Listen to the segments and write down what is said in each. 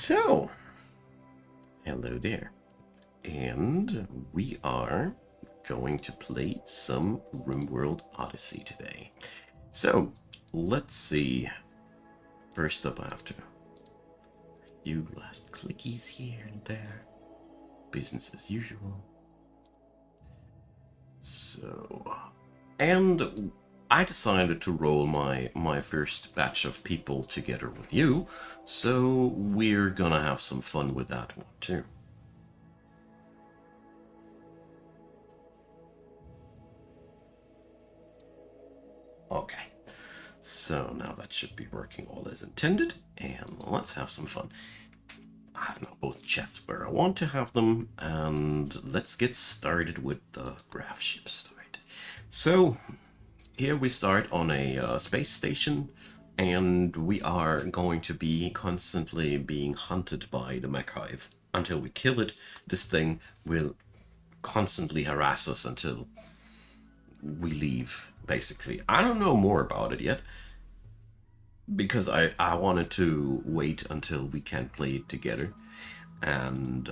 So, hello there. And we are going to play some Rimworld Odyssey today. So, let's see. First up, I have to few last clickies here and there. Business as usual. So, and I decided to roll my first batch of people together with you, so we're gonna have some fun with that one too. Okay, so now that should be working all as intended, and let's have some fun. I have now both chats where I want to have them, and let's get started with the graph ship start. So, here we start on a space station, and we are going to be constantly being hunted by the mech hive. Until we kill it, this thing will constantly harass us until we leave, basically. I don't know more about it yet, because I wanted to wait until we can play it together. And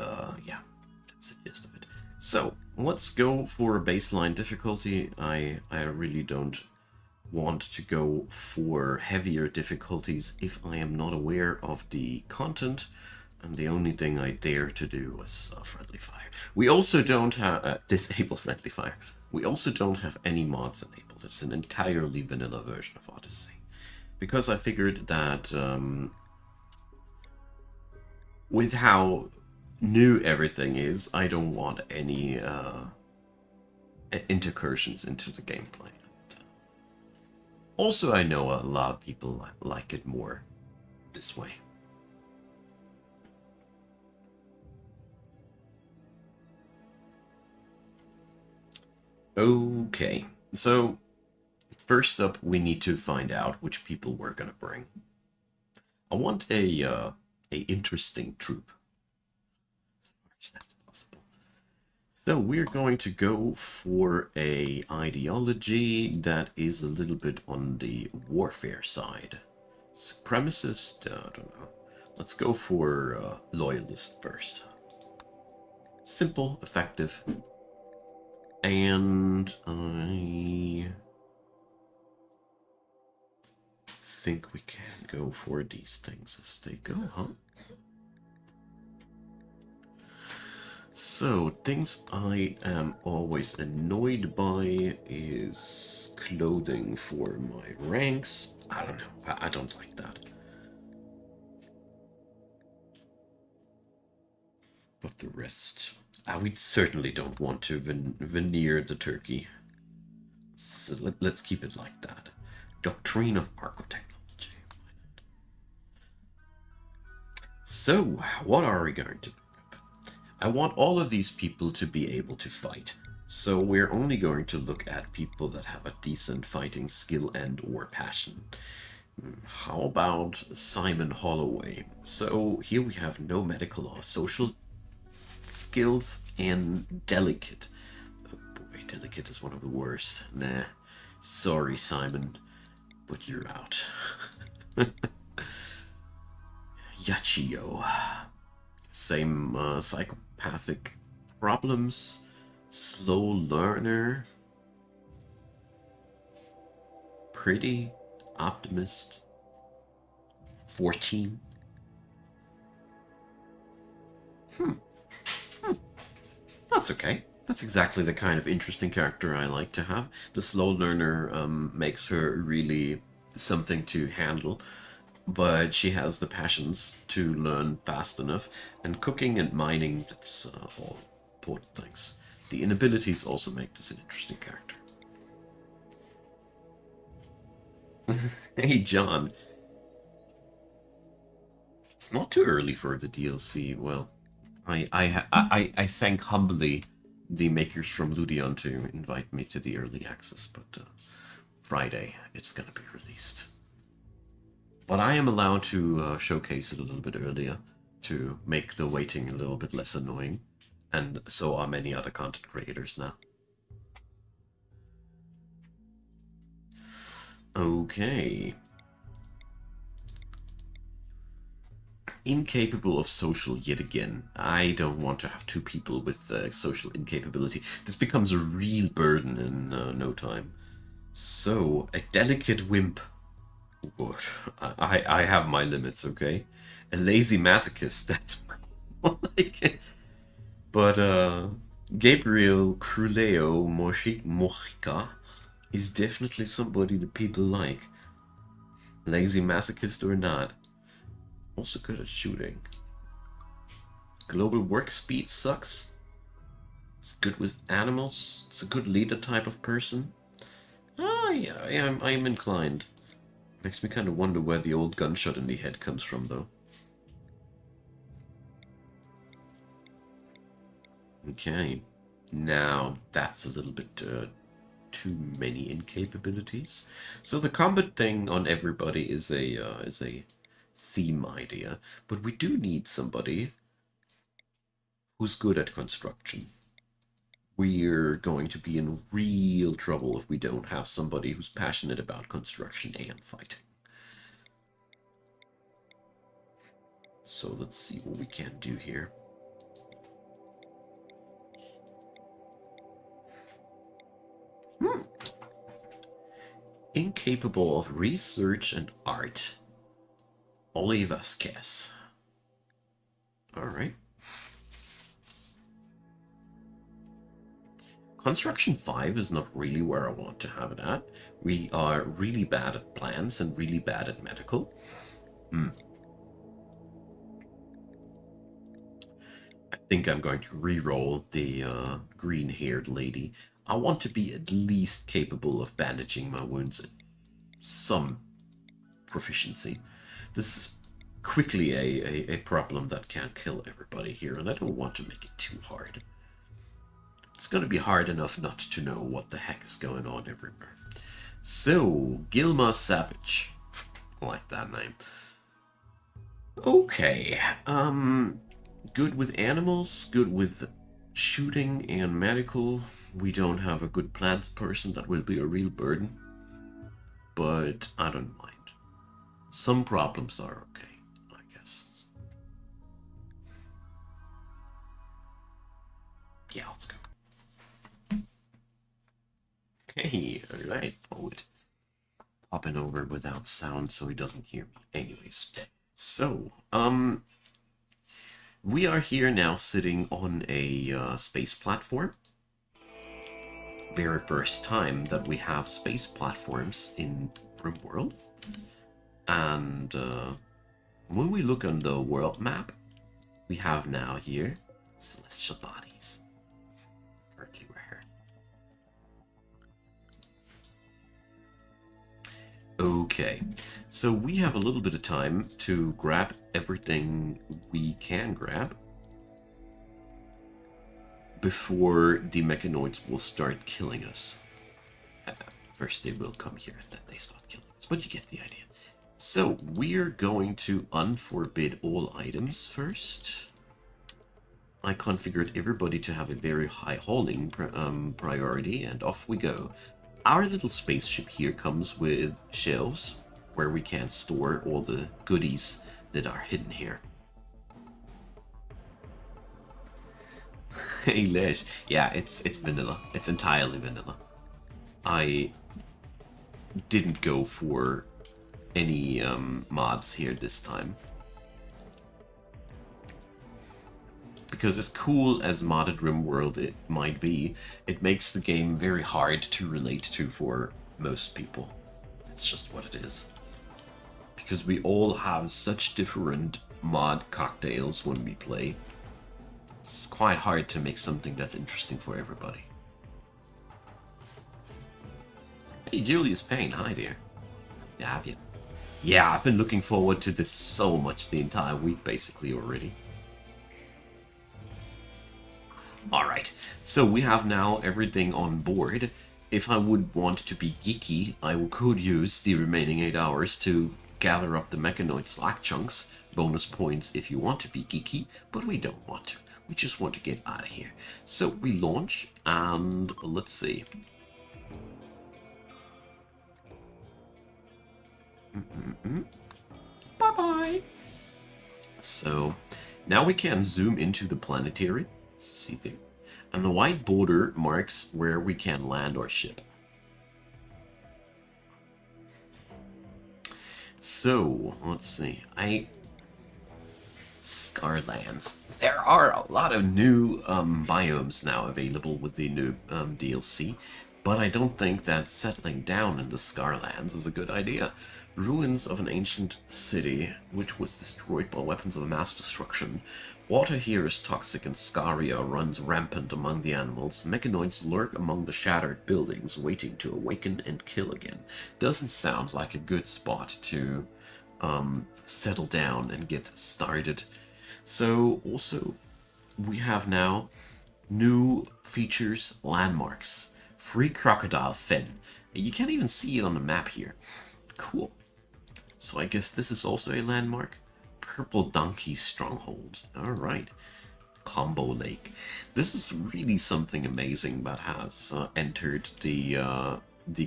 yeah, that's the gist of it. So let's go for a baseline difficulty. I really don't want to go for heavier difficulties if I am not aware of the content, and the only thing I dare to do is friendly fire. We also don't have disable friendly fire. We also don't have any mods enabled. It's an entirely vanilla version of Odyssey, because I figured that with how new everything is, I don't want any incursions into the gameplay. Also, I know a lot of people like it more this way. Okay, so first up, we need to find out which people we're gonna bring. I want a interesting troop, as far as that's possible. So we're going to go for a ideology that is a little bit on the warfare side. Supremacist? I don't know. Let's go for loyalist first. Simple, effective, and I think we can go for these things as they go, huh? So, things I am always annoyed by is clothing for my ranks. I don't know. I don't like that. But the rest, we certainly don't want to veneer the turkey. So let's keep it like that. Doctrine of architechnology. So, what are we going to pick up? I want all of these people to be able to fight. So we're only going to look at people that have a decent fighting skill and or passion. How about Simon Holloway? So here we have no medical or social skills and delicate. Oh boy, delicate is one of the worst. Nah, sorry Simon, but you're out. Yachio. Same psychopathic problems. Slow learner. Pretty. Optimist. 14. That's okay. That's exactly the kind of interesting character I like to have. The slow learner makes her really something to handle, but she has the passions to learn fast enough, and cooking and mining, that's all important things. The inabilities also make this an interesting character. Hey, John. It's not too early for the DLC. Well, I thank humbly the makers from Ludion to invite me to the early access, but Friday it's gonna be released. But I am allowed to showcase it a little bit earlier to make the waiting a little bit less annoying, and so are many other content creators now. Okay. Incapable of social yet again. I don't want to have two people with social incapability. This becomes a real burden in no time. So, a delicate wimp. Oh, God. I have my limits, okay? A lazy masochist, that's more like it. But, Gabriel Cruleo Mojica is definitely somebody that people like. Lazy masochist or not. Also good at shooting. Global work speed sucks. It's good with animals. It's a good leader type of person. Ah, yeah, I'm inclined. Makes me kind of wonder where the old gunshot in the head comes from, though. Okay. Now, that's a little bit too many incapabilities. So the combat thing on everybody is a theme idea, but we do need somebody who's good at construction. We're going to be in real trouble if we don't have somebody who's passionate about construction and fighting. So let's see what we can do here. Incapable of research and art. Oli Vasquez. Alright. Construction 5 is not really where I want to have it at. We are really bad at plants and really bad at medical. I think I'm going to re-roll the green-haired lady. I want to be at least capable of bandaging my wounds at some proficiency. This is quickly a problem that can't kill everybody here, and I don't want to make it too hard. It's going to be hard enough not to know what the heck is going on everywhere. So, Gilma Savage. I like that name. Okay, good with animals, good with shooting and medical. We don't have a good plants person, that will be a real burden. But I don't mind. Some problems are okay, I guess. Yeah, let's go. Hey, alright, forward. Popping over without sound so he doesn't hear me. Anyways, so, we are here now sitting on a space platform. Very first time that we have space platforms in Rimworld. And when we look on the world map, we have now here celestial bodies. Currently we're here. Okay, so we have a little bit of time to grab everything we can grab before the mechanoids will start killing us. First they will come here and then they start killing us, but you get the idea. So we're going to unforbid all items first. I configured everybody to have a very high hauling priority, and off we go. Our little spaceship here comes with shelves where we can store all the goodies that are hidden here. Hey Lish, yeah, it's vanilla. It's entirely vanilla. I didn't go for any mods here this time. Because as cool as modded Rimworld it might be, it makes the game very hard to relate to for most people. It's just what it is. Because we all have such different mod cocktails when we play. It's quite hard to make something that's interesting for everybody. Hey, Julius Payne, hi dear. Yeah, have you? Yeah, I've been looking forward to this so much the entire week, basically, already. Alright, so we have now everything on board. If I would want to be geeky, I could use the remaining 8 hours to gather up the mechanoid slack chunks. Bonus points if you want to be geeky, but we don't want to. We just want to get out of here. So we launch, and let's see. Bye-bye. So now we can zoom into the planetary. See there. And the white border marks where we can land our ship. So, let's see. Scarlands. There are a lot of new biomes now available with the new DLC, but I don't think that settling down in the Scarlands is a good idea. Ruins of an ancient city, which was destroyed by weapons of mass destruction. Water here is toxic and scaria runs rampant among the animals. Mechanoids lurk among the shattered buildings, waiting to awaken and kill again. Doesn't sound like a good spot to settle down and get started. So also we have now new features, landmarks. Free crocodile fin. You can't even see it on the map here. Cool. So I guess this is also a landmark. Purple Donkey Stronghold. Alright. Combo Lake. This is really something amazing that has entered the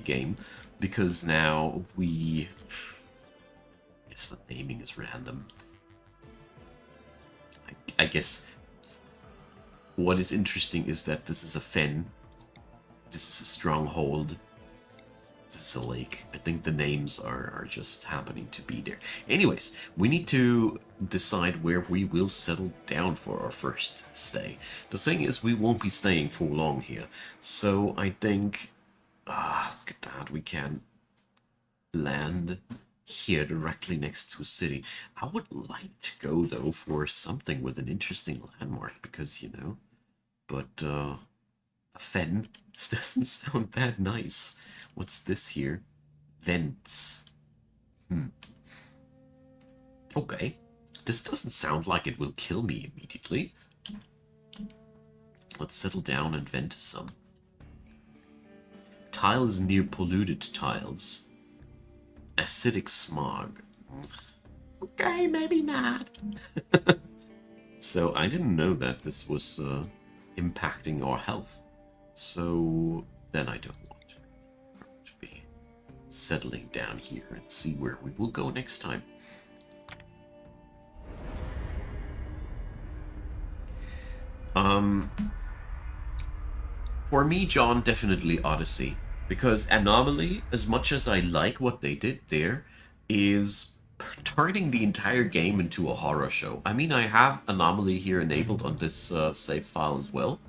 game, because now we... I guess the naming is random. I guess what is interesting is that this is a fen. This is a stronghold. This is a lake. I think the names are just happening to be there. Anyways, we need to decide where we will settle down for our first stay. The thing is, we won't be staying for long here. So I think... look at that. We can land here directly next to a city. I would like to go, though, for something with an interesting landmark, because, you know... But, a fen? This doesn't sound that nice. What's this here? Vents. Okay. This doesn't sound like it will kill me immediately. Let's settle down and vent some. Tiles near polluted tiles. Acidic smog. Okay, maybe not. So I didn't know that this was impacting our health. So then I don't want to be settling down here and see where we will go next time. For me, John, definitely Odyssey. Because Anomaly, as much as I like what they did there, is turning the entire game into a horror show. I mean, I have Anomaly here enabled on this save file as well.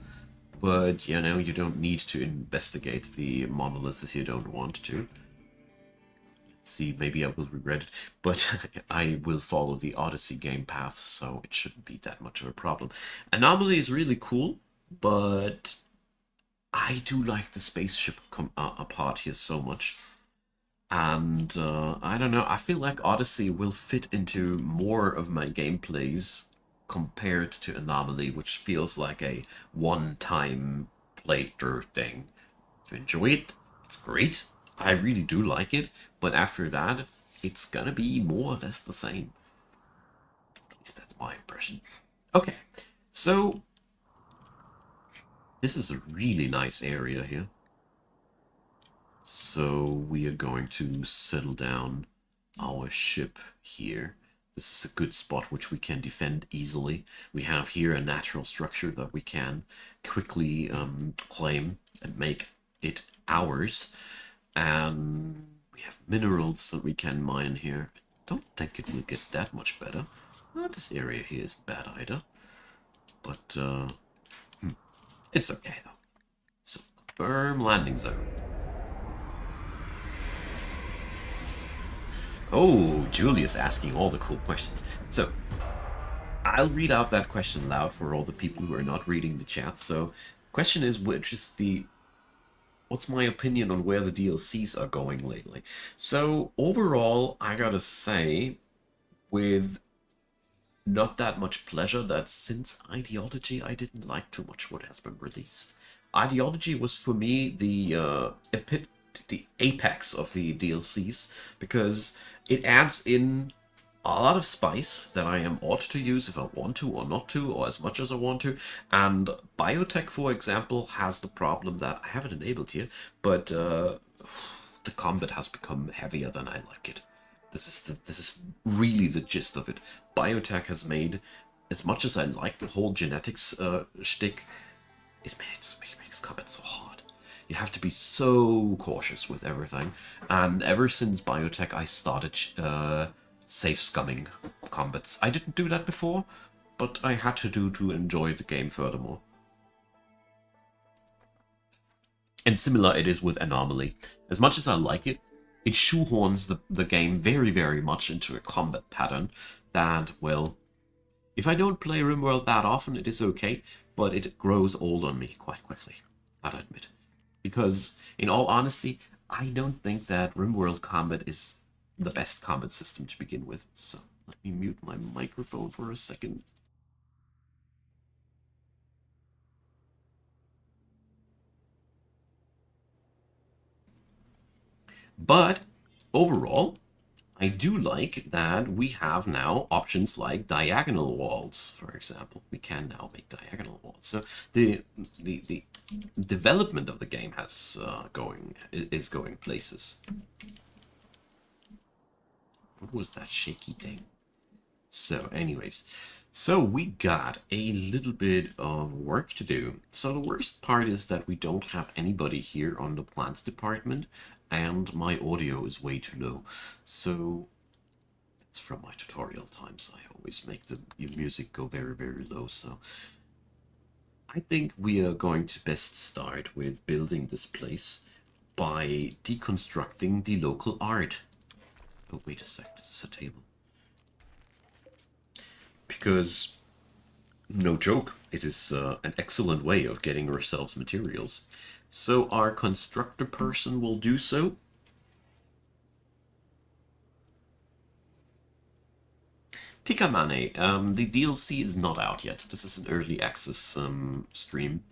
But, you know, you don't need to investigate the monolith if you don't want to. Let's see, maybe I will regret it. But I will follow the Odyssey game path, so it shouldn't be that much of a problem. Anomaly is really cool, but I do like the spaceship part here so much. And, I don't know, I feel like Odyssey will fit into more of my gameplays compared to Anomaly, which feels like a one-time playthrough thing. You enjoy it, it's great, I really do like it, but after that, it's gonna be more or less the same. At least that's my impression. Okay, so this is a really nice area here. So we are going to settle down our ship here. This is a good spot which we can defend easily. We have here a natural structure that we can quickly claim and make it ours. And we have minerals that we can mine here. Don't think it will get that much better. Well, this area here isn't bad either. But it's okay though. So, confirm landing zone. Oh, Julius asking all the cool questions. So, I'll read out that question loud for all the people who are not reading the chat. So, question is, what's my opinion on where the DLCs are going lately? So, overall, I gotta say, with not that much pleasure, that since Ideology, I didn't like too much what has been released. Ideology was for me the apex of the DLCs, because it adds in a lot of spice that I am ought to use if I want to or not to, or as much as I want to. And Biotech, for example, has the problem that I have it enabled here, but the combat has become heavier than I like it. this is really the gist of it. Biotech has made, as much as I like the whole genetics shtick, it makes combat so hard. You have to be so cautious with everything. And ever since Biotech, I started safe scumming combats. I didn't do that before, but I had to enjoy the game furthermore. And similar it is with Anomaly. As much as I like it, it shoehorns the game very, very much into a combat pattern that, well, if I don't play Rimworld that often, it is okay, but it grows old on me quite quickly, gotta admit. Because, in all honesty, I don't think that Rimworld combat is the best combat system to begin with. So, let me mute my microphone for a second. But overall, I do like that we have now options like diagonal walls, for example. We can now make diagonal walls. So the development of the game is going places. What was that shaky thing? So anyways, so we got a little bit of work to do. So the worst part is that we don't have anybody here on the plants department, and my audio is way too low. So it's from my tutorial times. I always make the music go very, very low. So I think we are going to best start with building this place by deconstructing the local art. Oh, wait a sec, this is a table. Because, no joke, it is an excellent way of getting ourselves materials. So our constructor person will do so. Picamane, the DLC is not out yet. This is an early access stream.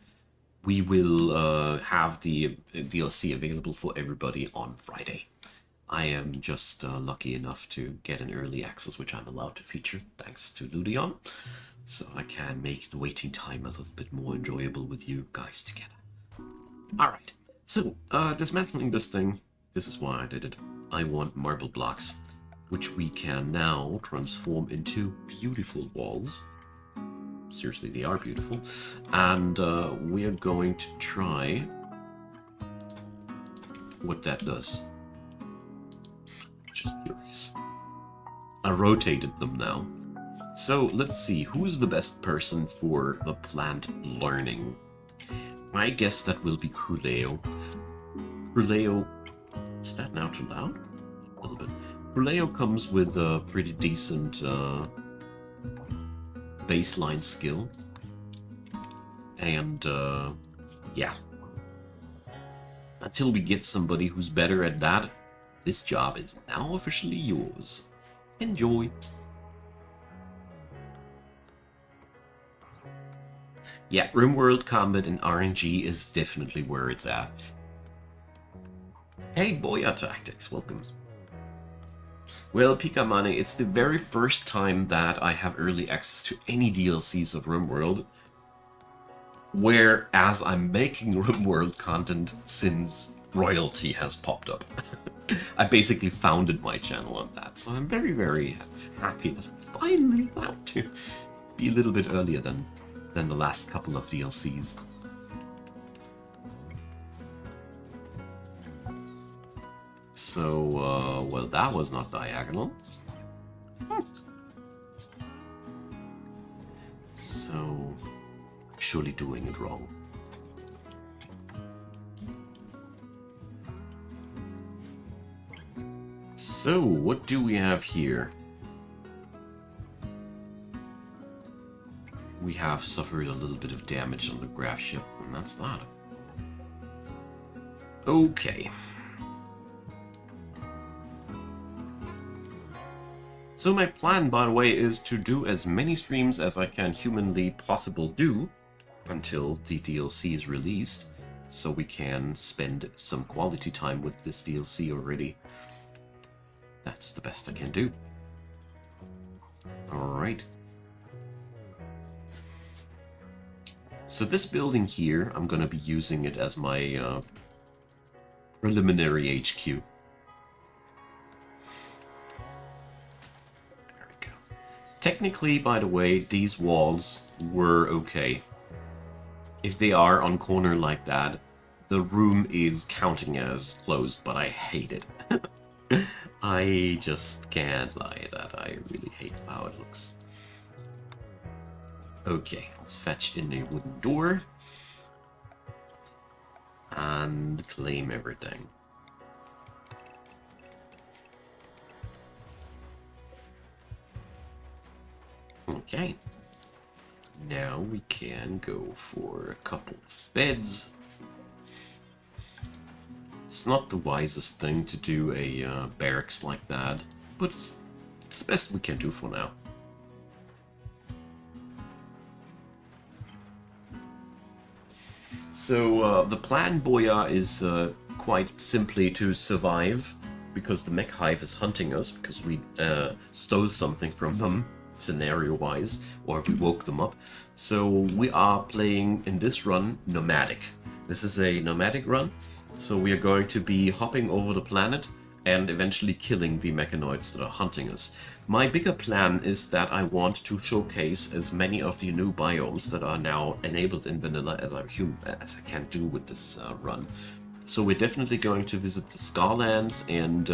We will have the DLC available for everybody on Friday. I am just lucky enough to get an early access, which I'm allowed to feature, thanks to Ludion. So I can make the waiting time a little bit more enjoyable with you guys together. Alright, so dismantling this thing, this is why I did it. I want marble blocks, which we can now transform into beautiful walls. Seriously, they are beautiful. And we are going to try what that does. Just curious. I rotated them now. So let's see, who's the best person for the plant learning? I guess that will be Cruleo. Cruleo, is that now too loud? A little bit. Cruleo comes with a pretty decent baseline skill. And yeah. Until we get somebody who's better at that, this job is now officially yours. Enjoy. Yeah, Rimworld combat and RNG is definitely where it's at. Hey, Boya Tactics, welcome. Well, Picamane, it's the very first time that I have early access to any DLCs of Rimworld, whereas I'm making Rimworld content since royalty has popped up. I basically founded my channel on that, so I'm very, very happy that I'm finally allowed to be a little bit earlier than the last couple of DLCs. So, well, that was not diagonal. So, surely doing it wrong. So, what do we have here? We have suffered a little bit of damage on the graph ship, and that's that. Okay. So my plan, by the way, is to do as many streams as I can humanly possible do until the DLC is released, so we can spend some quality time with this DLC already. That's the best I can do. Alright. So this building here, I'm going to be using it as my preliminary HQ. Technically, by the way, these walls were okay. If they are on corner like that, the room is counting as closed, but I hate it. I just can't lie that I really hate how it looks. Okay, let's fetch in a wooden door and claim everything. Okay, now we can go for a couple of beds. It's not the wisest thing to do a barracks like that, but it's the best we can do for now. So the plan, Boya, is quite simply to survive, because the mech hive is hunting us, because we stole something from them, scenario-wise, or we woke them up. So we are playing, in this run, nomadic. This is a nomadic run, so we are going to be hopping over the planet and eventually killing the mechanoids that are hunting us. My bigger plan is that I want to showcase as many of the new biomes that are now enabled in vanilla as I can do with this run. So we're definitely going to visit the Scarlands, and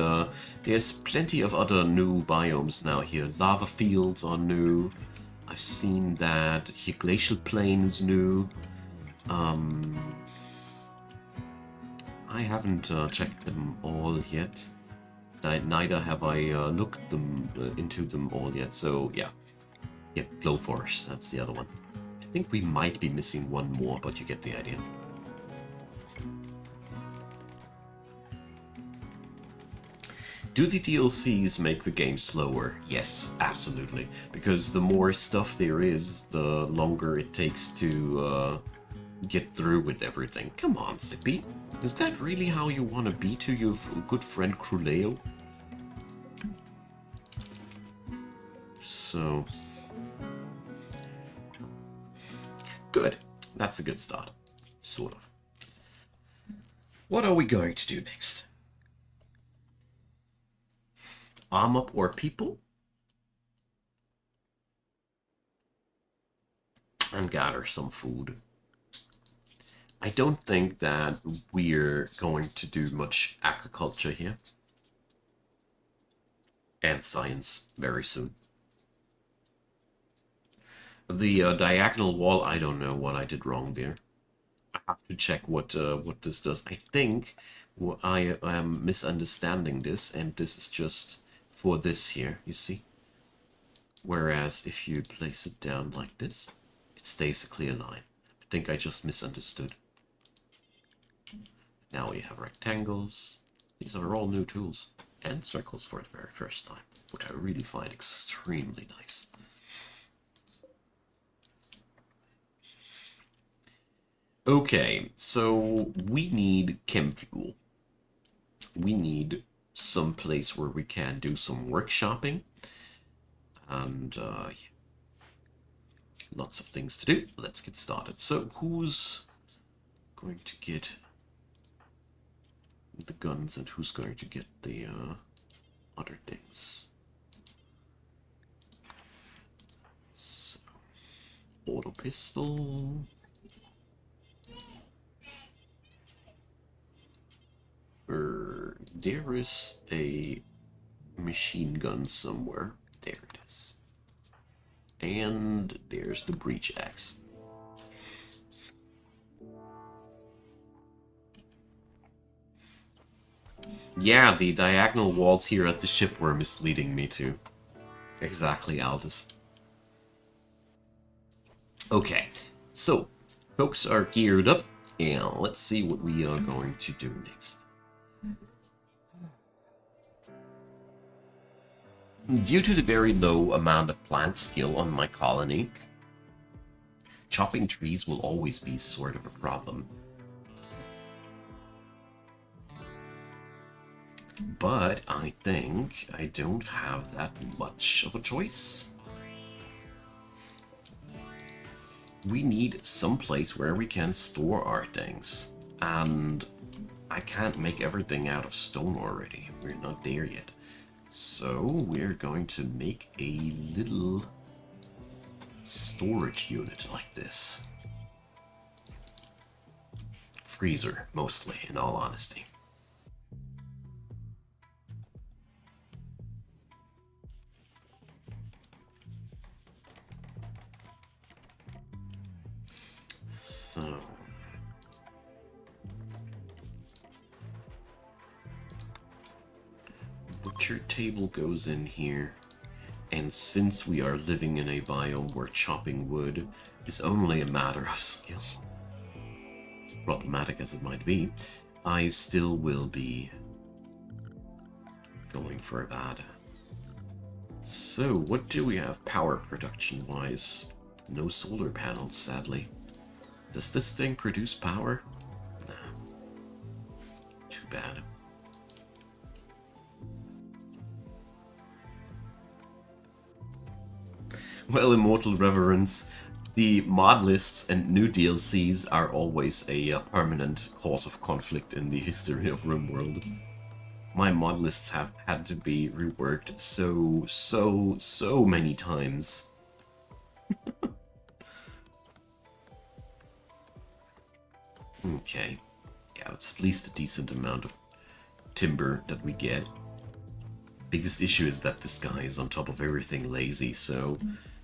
there's plenty of other new biomes now here. Lava fields are new. I've seen that here Glacial Plain is new. I haven't checked them all yet. Neither have I looked into them all yet, so yeah. Yep, Glow Forest, that's the other one. I think we might be missing one more, but you get the idea. Do the DLCs make the game slower? Yes, absolutely. Because the more stuff there is, the longer it takes to get through with everything. Come on, Zippy. Is that really how you want to be to your good friend Cruleo? So... good. That's a good start. Sort of. What are we going to do next? Arm up our people? And gather some food. I don't think that we're going to do much agriculture here. And science very soon. The diagonal wall, I don't know what I did wrong there. I have to check what this does. I think I am misunderstanding this, and this is just for this here, you see? Whereas if you place it down like this, it stays a clear line. I think I just misunderstood. Now we have rectangles. These are all new tools. And circles for the very first time, which I really find extremely nice. Okay, so we need chem fuel. We need some place where we can do some workshopping. And yeah. Lots of things to do. Let's get started. So who's going to get the guns and who's going to get the other things? So, auto pistol. There is a machine gun somewhere. There it is. And there's the breach axe. Yeah, the diagonal walls here at the ship were misleading me too. Exactly, Aldous. Okay, so folks are geared up, and let's see what we are going to do next. Due to the very low amount of plant skill on my colony, chopping trees will always be sort of a problem. But I think I don't have that much of a choice. We need some place where we can store our things, and I can't make everything out of stone already. We're not there yet. So we're going to make a little storage unit like this. Freezer, mostly, in all honesty. So... butcher table goes in here. And since we are living in a biome where chopping wood is only a matter of skill, as problematic as it might be, I still will be going for that. So, what do we have power production-wise? No solar panels, sadly. Does this thing produce power? Nah. Too bad. Well, Immortal Reverence, the mod lists and new DLCs are always a permanent cause of conflict in the history of Rimworld. My mod lists have had to be reworked so many times. Okay. Yeah, that's at least a decent amount of timber that we get. Biggest issue is that this guy is on top of everything lazy, so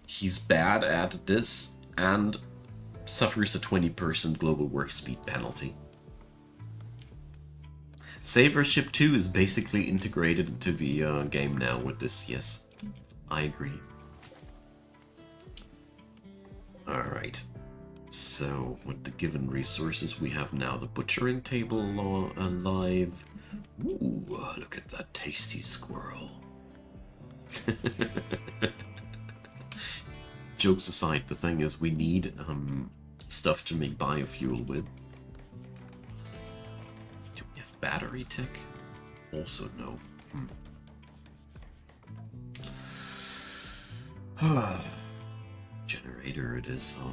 he's bad at this and suffers a 20% global work speed penalty. Savership 2 is basically integrated into the game now with this, yes. I agree. Alright. So, with the given resources we have now, the butchering table alive. Ooh, look at that tasty squirrel. Jokes aside, the thing is we need stuff to make biofuel with. Do we have battery tech? Also no. Generator it is, huh?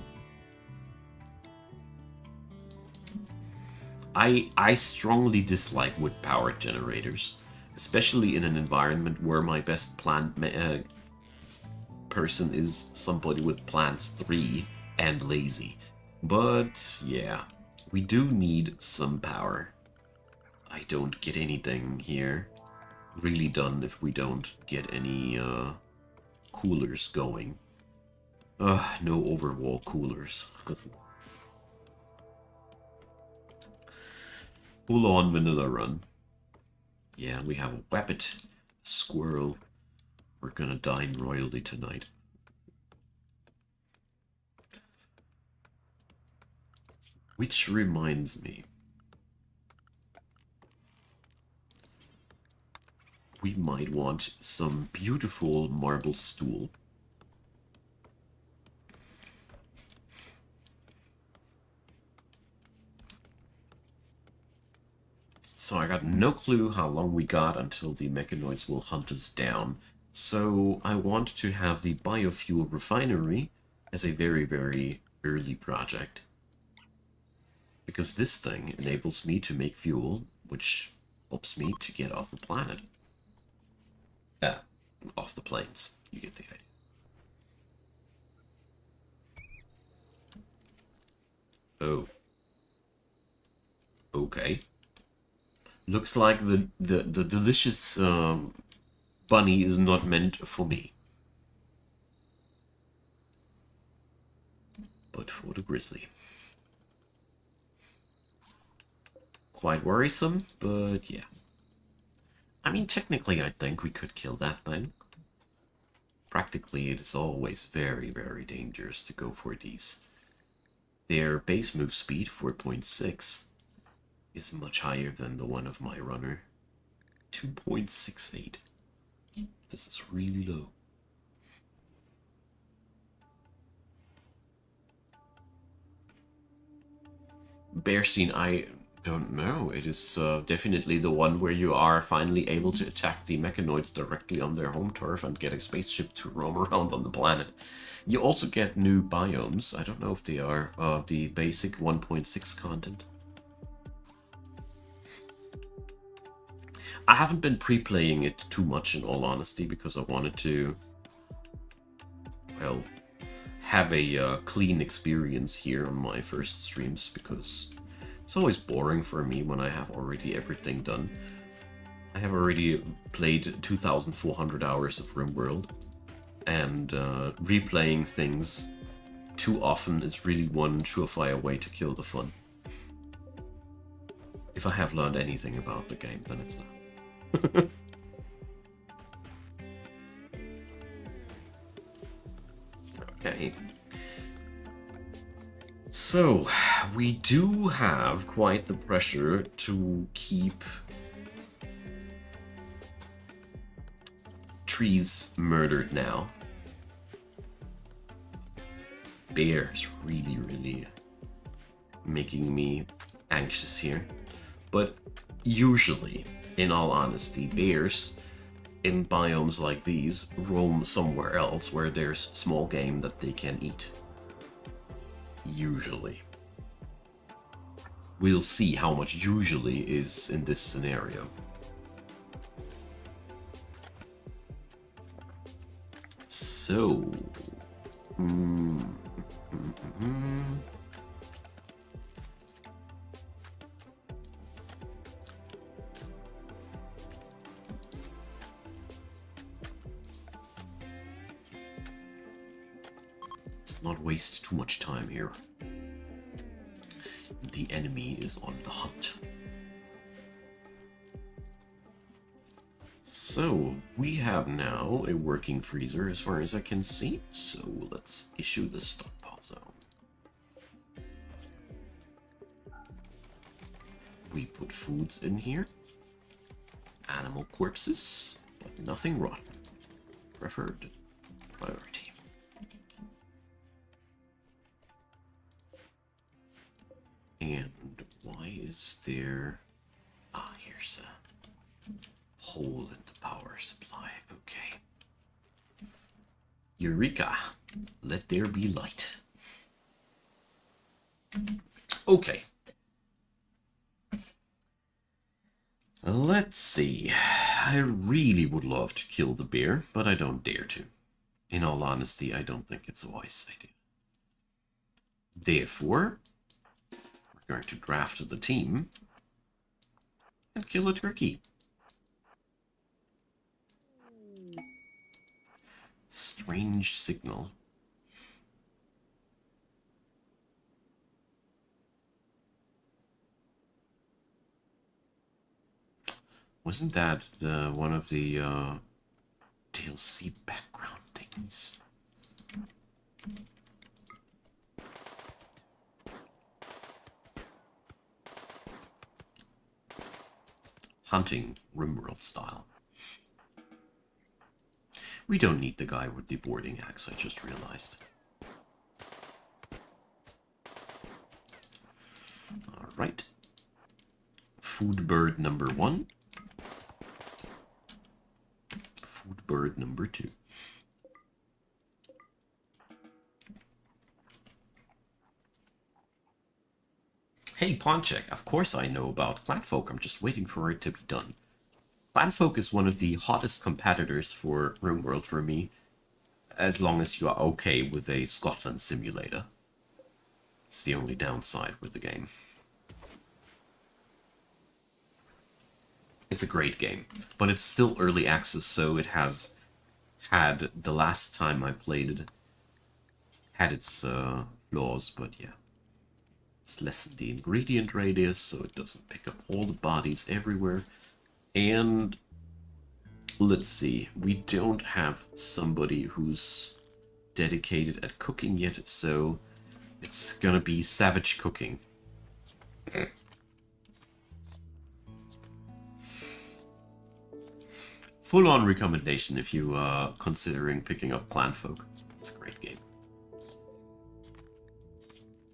I strongly dislike wood-powered generators, especially in an environment where my best plant person is somebody with plants 3 and lazy. But yeah, we do need some power. I don't get anything here really done if we don't get any coolers going. No overwall coolers. Full on vanilla run. Yeah, we have a wabbit squirrel. We're gonna dine royally tonight. Which reminds me. We might want some beautiful marble stool. So I got no clue how long we got until the mechanoids will hunt us down. So I want to have the biofuel refinery as a very early project. Because this thing enables me to make fuel, which helps me to get off the planet. Off the plains. You get the idea. Oh. Okay. Looks like the delicious bunny is not meant for me. But for the grizzly. Quite worrisome, but yeah. I mean, technically I think we could kill that thing. Practically it is always very dangerous to go for these. Their base move speed, 4.6. is much higher than the one of my runner. 2.68. This is really low. Bear scene, I don't know. It is definitely the one where you are finally able to attack the mechanoids directly on their home turf and get a spaceship to roam around on the planet. You also get new biomes. I don't know if they are the basic 1.6 content. I haven't been pre-playing it too much in all honesty because I wanted to, well, have a clean experience here on my first streams, because it's always boring for me when I have already everything done. I have already played 2,400 hours of Rimworld, and replaying things too often is really one surefire way to kill the fun. If I have learned anything about the game, then it's that. Okay. So, we do have quite the pressure to keep trees murdered now. Bears really making me anxious here. But usually, in all honesty, bears in biomes like these roam somewhere else where there's small game that they can eat. Usually. We'll see how much usually is in this scenario. So... Let's not waste too much time here. The enemy is on the hunt. So, we have now a working freezer as far as I can see, so let's issue the stockpile zone. We put foods in here. Animal corpses, but nothing rotten. Preferred priority. And why is there... Ah, here's a hole in the power supply. Okay. Eureka! Let there be light. Okay. Let's see. I really would love to kill the bear, but I don't dare to. In all honesty, I don't think it's a wise idea. Therefore, we're going to draft the team and kill a turkey. Strange signal. Wasn't that one of the DLC background things? Hunting Rimworld style. We don't need the guy with the boarding axe, I just realized. Alright. Food bird number 1. Food bird number 2. Hey, Ponchek, of course I know about Clanfolk, I'm just waiting for it to be done. Clanfolk is one of the hottest competitors for Rimworld for me, as long as you are okay with a Scotland simulator. It's the only downside with the game. It's a great game, but it's still early access, so it has had, the last time I played it, had its flaws, but yeah. It's lessened the ingredient radius, so it doesn't pick up all the bodies everywhere. And let's see, we don't have somebody who's dedicated at cooking yet, so it's gonna be savage cooking. Full-on recommendation if you are considering picking up Clanfolk. It's a great game.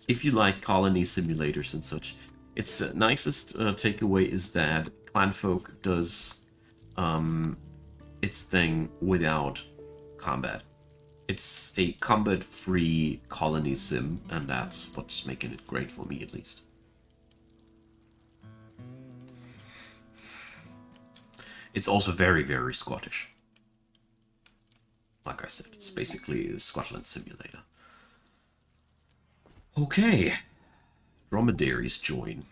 If you like colony simulators and such, its nicest takeaway is that Clanfolk does its thing without combat. It's a combat-free colony sim, and that's what's making it great for me, at least. It's also very, very Scottish. Like I said, it's basically a Scotland simulator. Okay. Dromedaries join.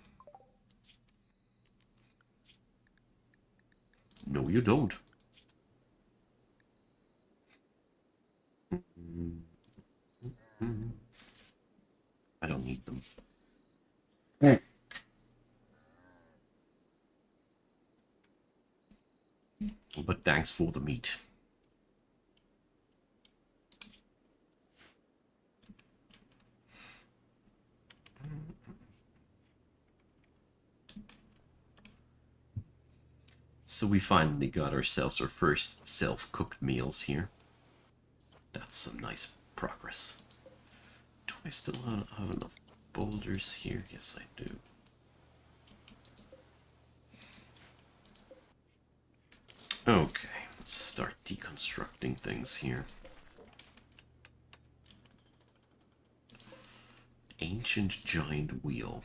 No, you don't. I don't need them. But thanks for the meat. So we finally got ourselves our first self-cooked meals here. That's some nice progress. Do I still have enough boulders here? Yes, I do. Okay, let's start deconstructing things here. Ancient giant wheel.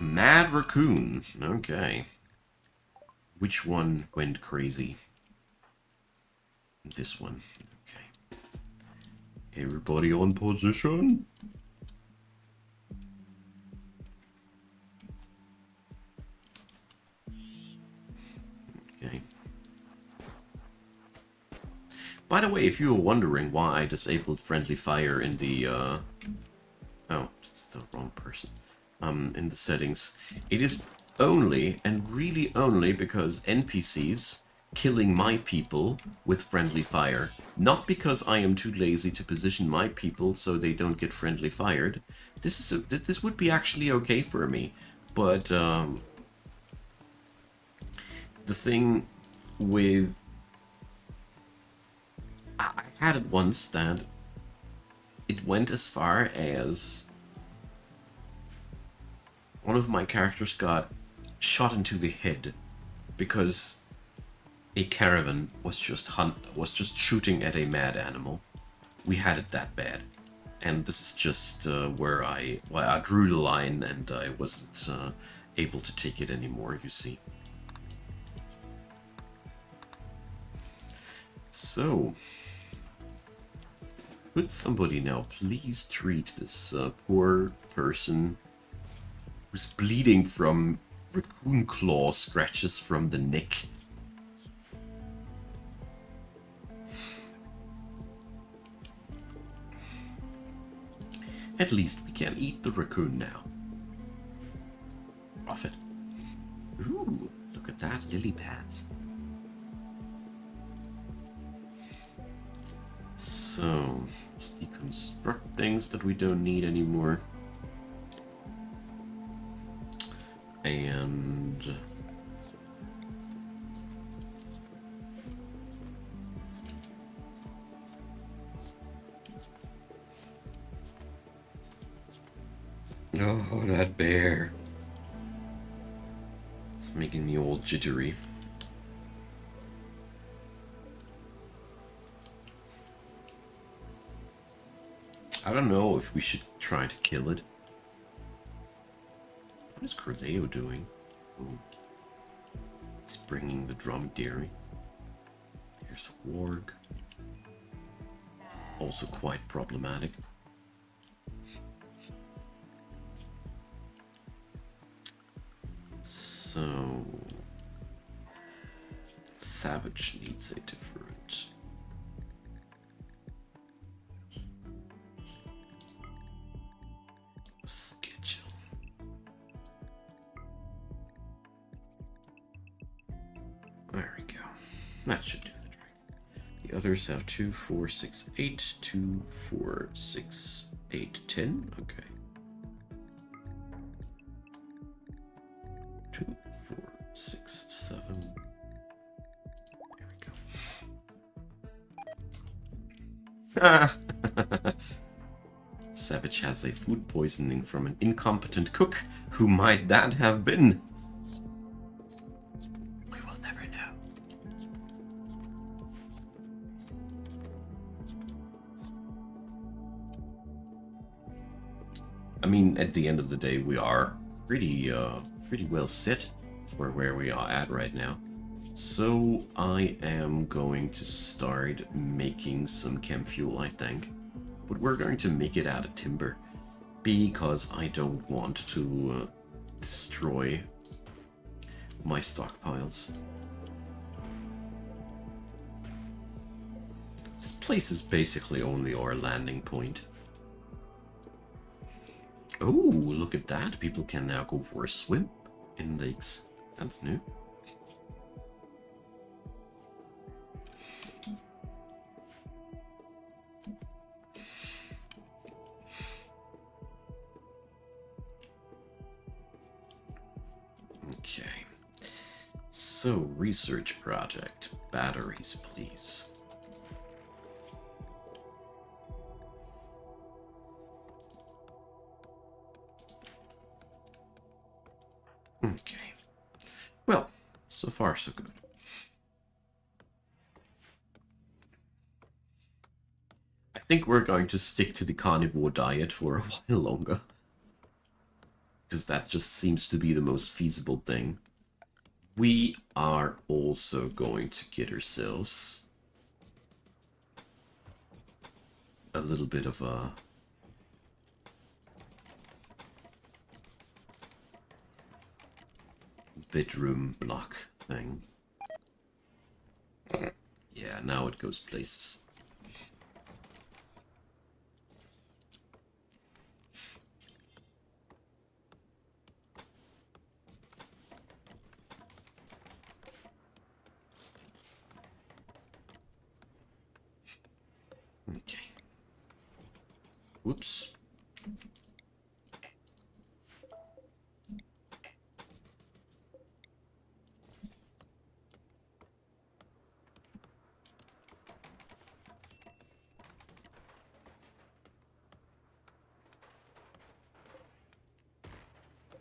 Mad raccoon. Okay. Which one went crazy? This one. Okay. Everybody on position. Okay. By the way, if you were wondering why I disabled friendly fire in the, oh, that's the wrong person. In the settings, it is only, and really only, because NPCs killing my people with friendly fire. Not because I am too lazy to position my people so they don't get friendly fired. This would be actually okay for me, but the thing with... I had it once that it went as far as one of my characters got shot into the head because a caravan was just shooting at a mad animal. We had it that bad, and this is just where I drew the line, and I wasn't able to take it anymore. You see. So, could somebody now please treat this poor person who's bleeding from raccoon claw scratches from the neck? At least we can eat the raccoon now. Profit. Ooh, look at that, lily pads. So, let's deconstruct things that we don't need anymore. And... oh, that bear. It's making me all jittery. I don't know if we should try to kill it. What is Corleo doing? Ooh. He's bringing the dromedary. There's Warg. Also quite problematic. So... Savage needs a different... schedule. There we go. That should do the trick. The others have 2, 4, 6, 8. 2, 4, 6, 8, 10. Okay. 2, 4, 6, 7. There we go. Ah! Savage has a food poisoning from an incompetent cook. Who might that have been? We will never know. I mean, at the end of the day, we are pretty well set for where we are at right now. So I am going to start making some chem fuel, I think. But we're going to make it out of timber, because I don't want to destroy my stockpiles. This place is basically only our landing point. Oh, look at that. People can now go for a swim in lakes. That's new. Okay. So, research project. Batteries, please. Okay. Well, so far so good. I think we're going to stick to the carnivore diet for a while longer, because that just seems to be the most feasible thing. We are also going to get ourselves a little bit of a bedroom block thing. Yeah, now it goes places. Okay. Whoops.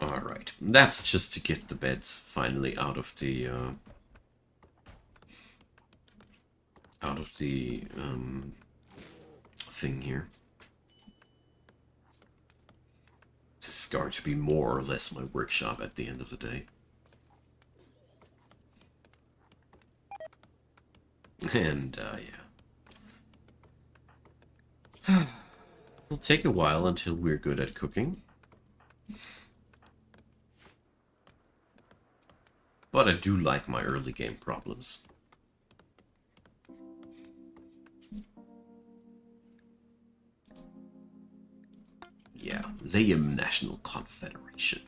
Alright, that's just to get the beds finally out of the thing here. This is going to be more or less my workshop at the end of the day. And, yeah. It'll take a while until we're good at cooking. But I do like my early game problems. Yeah, Liam National Confederation.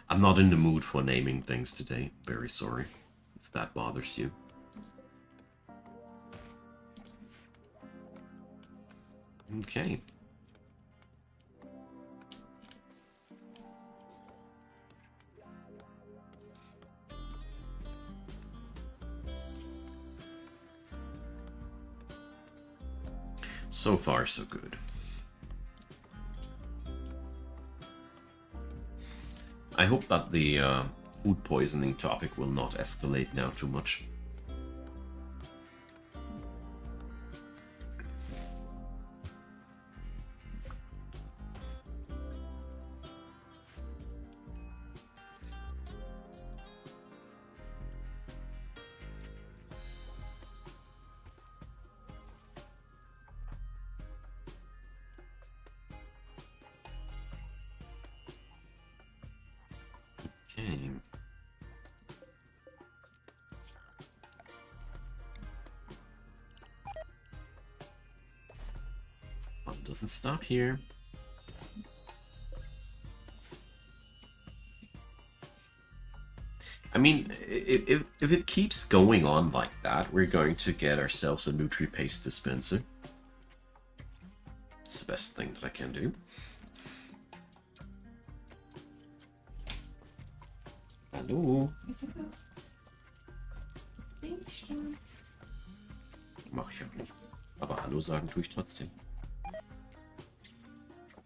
I'm not in the mood for naming things today. Very sorry if that bothers you. Okay. So far, so good. I hope that the food poisoning topic will not escalate now too much. Okay. Fun doesn't stop here. I mean, if it keeps going on like that, we're going to get ourselves a Nutri-Paste dispenser. It's the best thing that I can do. Hallo. Mach ich auch nicht. Aber Hallo sagen tue ich trotzdem.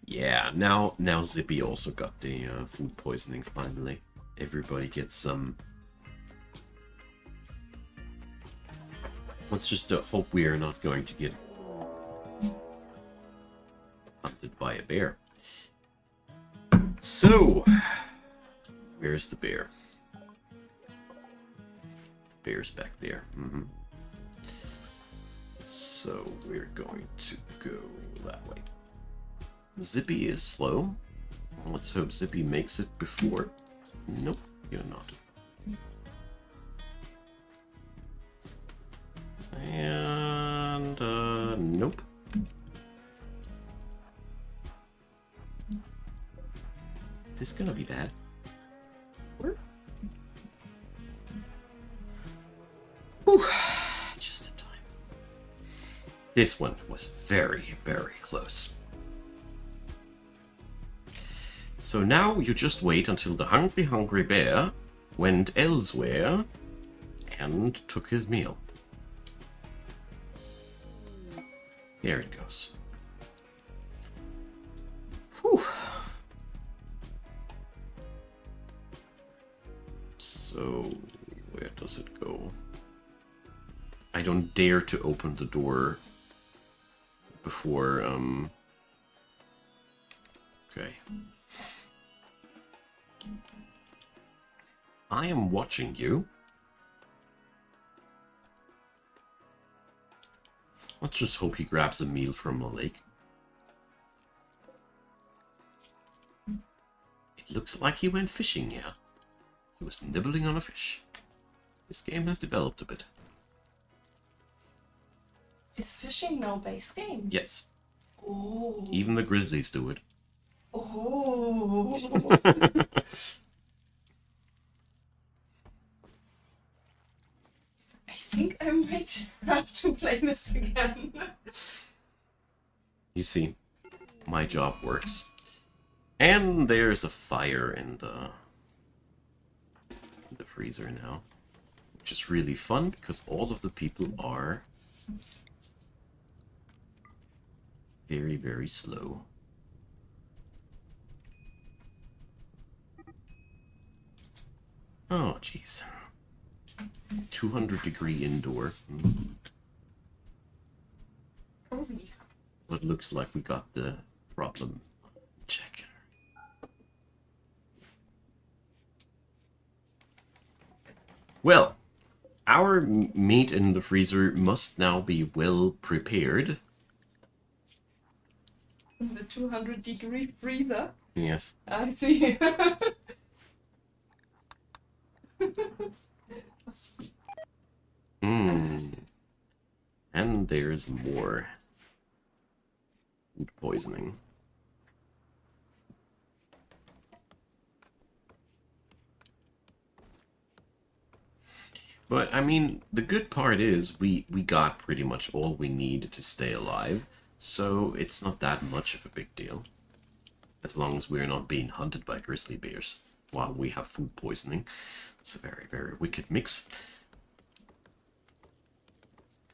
Yeah, now Zippy also got the food poisoning finally. Everybody gets some. Let's just hope we are not going to get bear. So, where's the bear? The bear's back there. So, we're going to go that way. Zippy is slow. Let's hope Zippy makes it before. Nope, you're not. And, nope. Is this gonna be bad? Whew. Just in time. This one was very, very close. So now you just wait until the hungry bear went elsewhere and took his meal. There it goes. Whew. So, where does it go? I don't dare to open the door before, okay. I am watching you. Let's just hope he grabs a meal from the lake. It looks like he went fishing here. He was nibbling on a fish. This game has developed a bit. Is fishing now base game? Yes. Oh. Even the grizzlies do it. Oh. I think I might have to play this again. You see, my job works. And there's a fire in the freezer now. Which is really fun because all of the people are very, very slow. Oh, jeez. 200-degree indoor. Cozy. But looks like we got the problem. Check. Well, our meat in the freezer must now be well prepared. In the 200-degree freezer? Yes. I see. And there's more food poisoning. But, I mean, the good part is we got pretty much all we need to stay alive, so it's not that much of a big deal. As long as we're not being hunted by grizzly bears while we have food poisoning. It's a very, very wicked mix.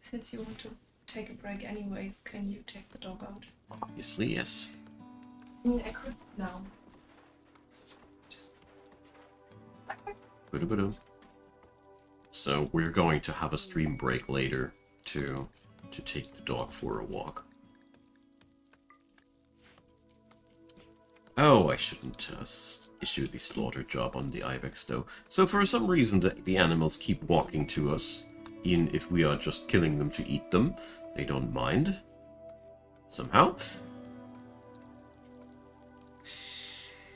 Since you want to take a break anyways, can you take the dog out? Obviously, yes. I mean, I could now. Just... So we're going to have a stream break later to take the dog for a walk. Oh, I shouldn't issue the slaughter job on the ibex though. So for some reason the animals keep walking to us, even if we are just killing them to eat them. They don't mind. Somehow.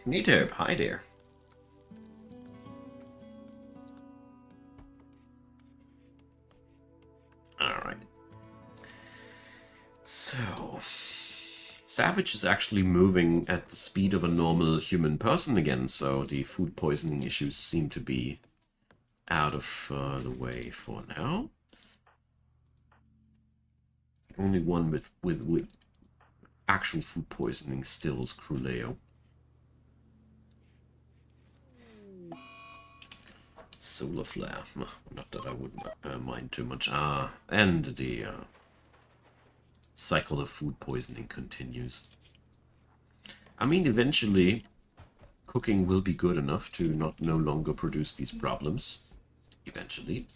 Neato, hi there. Alright. So... Savage is actually moving at the speed of a normal human person again, so the food poisoning issues seem to be out of the way for now. Only one with actual food poisoning still is Cruleo. Solar Flare. Not that I would mind too much. And the cycle of food poisoning continues. I mean, eventually, cooking will be good enough to no longer produce these problems. Eventually.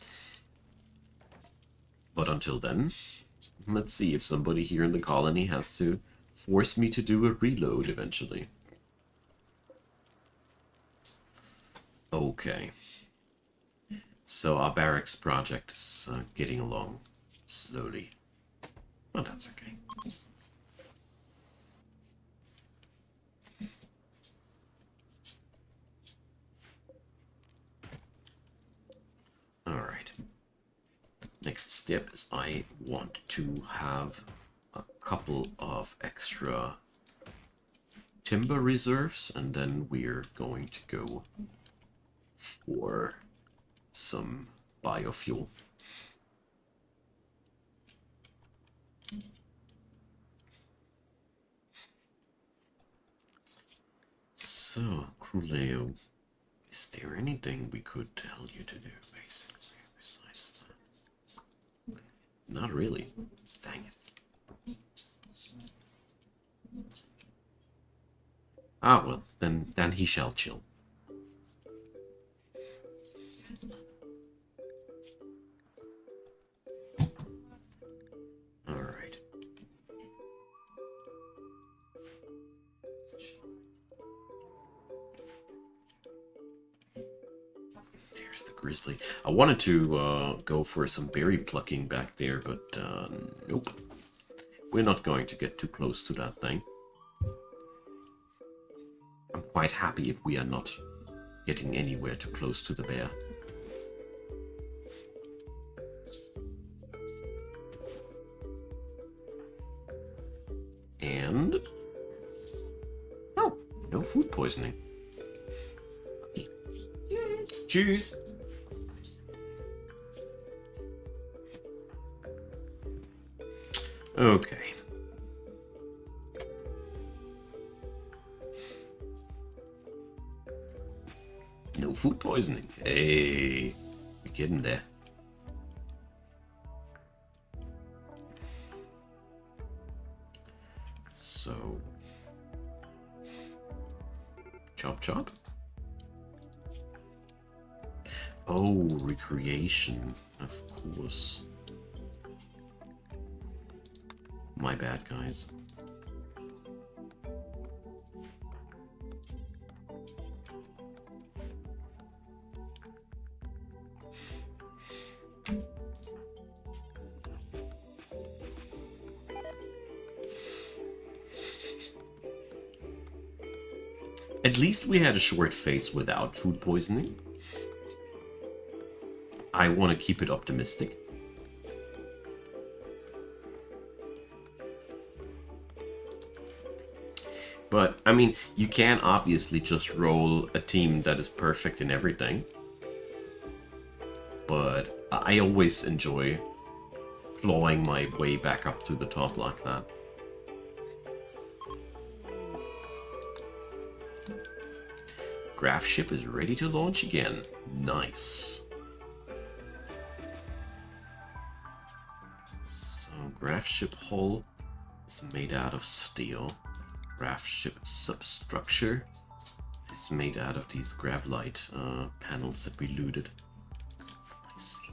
But until then, let's see if somebody here in the colony has to force me to do a reload eventually. Okay. So our barracks project is getting along slowly. But that's okay. Alright. Next step is I want to have a couple of extra timber reserves, and then we're going to go for some biofuel. So, Cruleo, is there anything we could tell you to do, basically, besides that? Not really. Dang it. Ah, well, then he shall chill. Alright. There's the grizzly. I wanted to go for some berry plucking back there, but nope. We're not going to get too close to that thing. I'm quite happy if we are not getting anywhere too close to the bear. And... oh, no food poisoning. Cheers! Okay. No food poisoning. Hey, we're getting there. So, chop chop. Oh, recreation, of course. My bad, guys. At least we had a short phase without food poisoning. I want to keep it optimistic. But, I mean, you can obviously just roll a team that is perfect in everything. But I always enjoy clawing my way back up to the top like that. Graph ship is ready to launch again. Nice. So, graph ship hull is made out of steel. Graph ship substructure is made out of these gravlite panels that we looted. I see.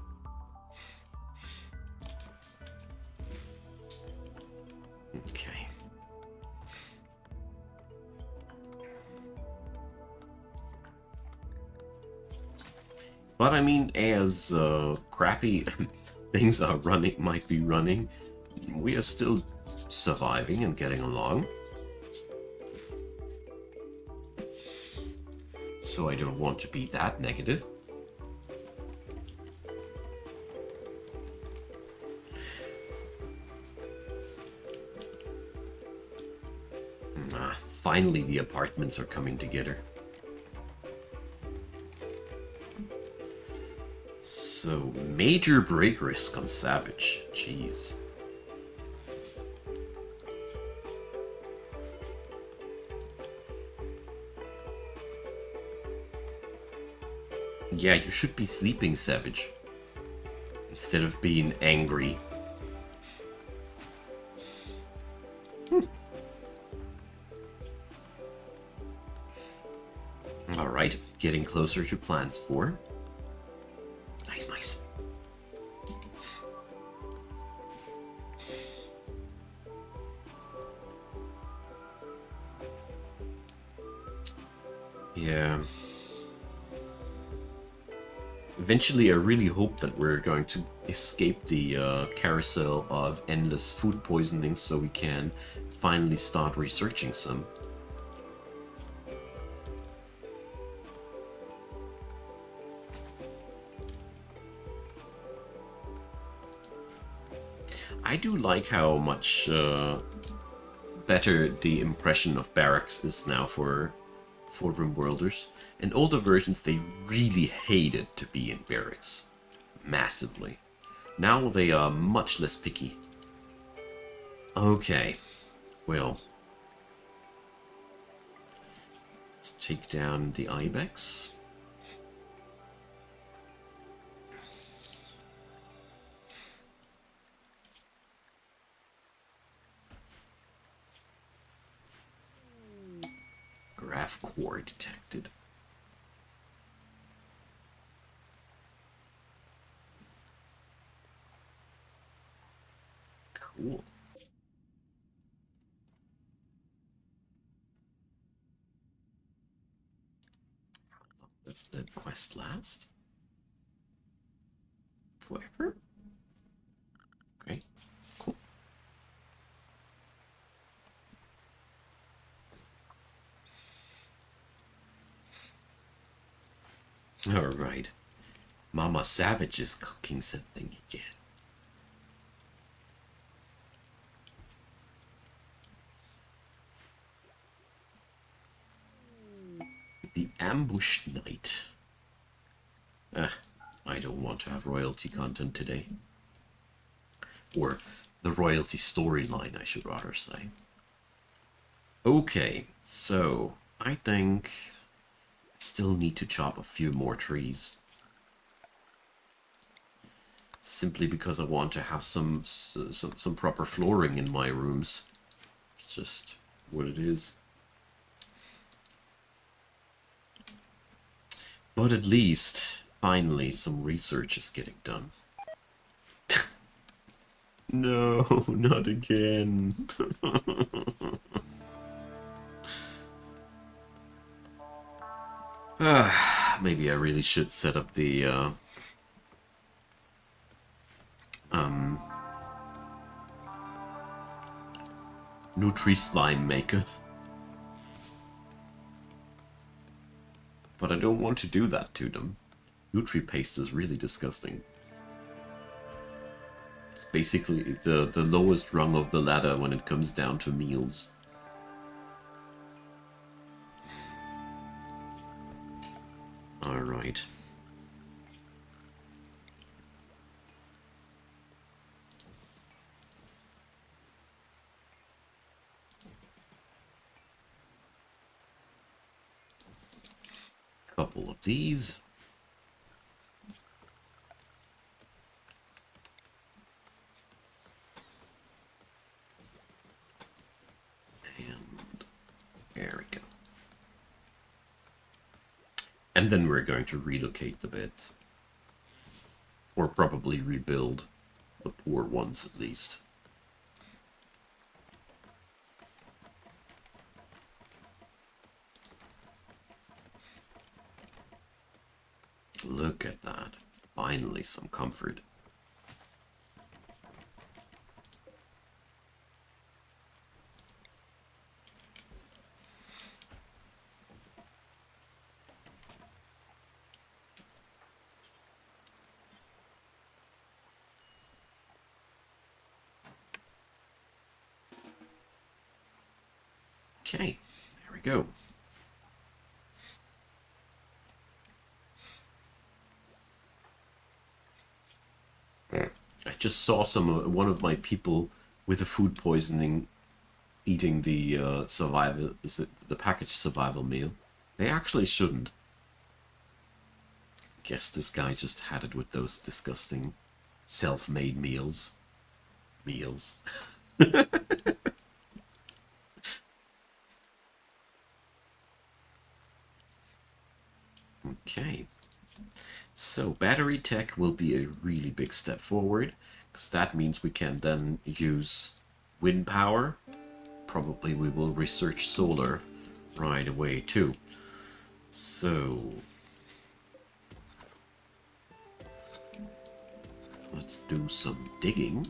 Okay. But I mean, as crappy things are running, might be running, we are still surviving and getting along. So I don't want to be that negative. Finally the apartments are coming together. So, major break risk on Savage. Jeez. Yeah, you should be sleeping, Savage. Instead of being angry. Alright, getting closer to plans 4. Nice, nice. Yeah. Eventually, I really hope that we're going to escape the carousel of endless food poisoning so we can finally start researching some. I do like how much better the impression of barracks is now for Rimworlders. In older versions, they really hated to be in barracks. Massively. Now they are much less picky. Okay. Well. Let's take down the ibex. Graph core detected. Cool. How long does the quest last? Forever? Okay, cool. Alright. Mama Savage is cooking something again. The Ambushed Knight. I don't want to have royalty content today. Or the royalty storyline, I should rather say. Okay, so I think I still need to chop a few more trees. Simply because I want to have some proper flooring in my rooms. It's just what it is. But at least, finally, some research is getting done. No, not again. Maybe I really should set up the Nutri Slime Maker. But I don't want to do that to them. Nutri Paste is really disgusting. It's basically the lowest rung of the ladder when it comes down to meals. Alright. Couple of these. And there we go. And then we're going to relocate the beds. Or probably rebuild the poor ones at least. Look at that. Finally some comfort. Okay, there we go. I just saw one of my people with the food poisoning eating the survival, is it the packaged survival meal? They actually shouldn't. Guess this guy just had it with those disgusting self-made meals. Meals. Okay. So battery tech will be a really big step forward, because that means we can then use wind power. Probably we will research solar right away too. So let's do some digging.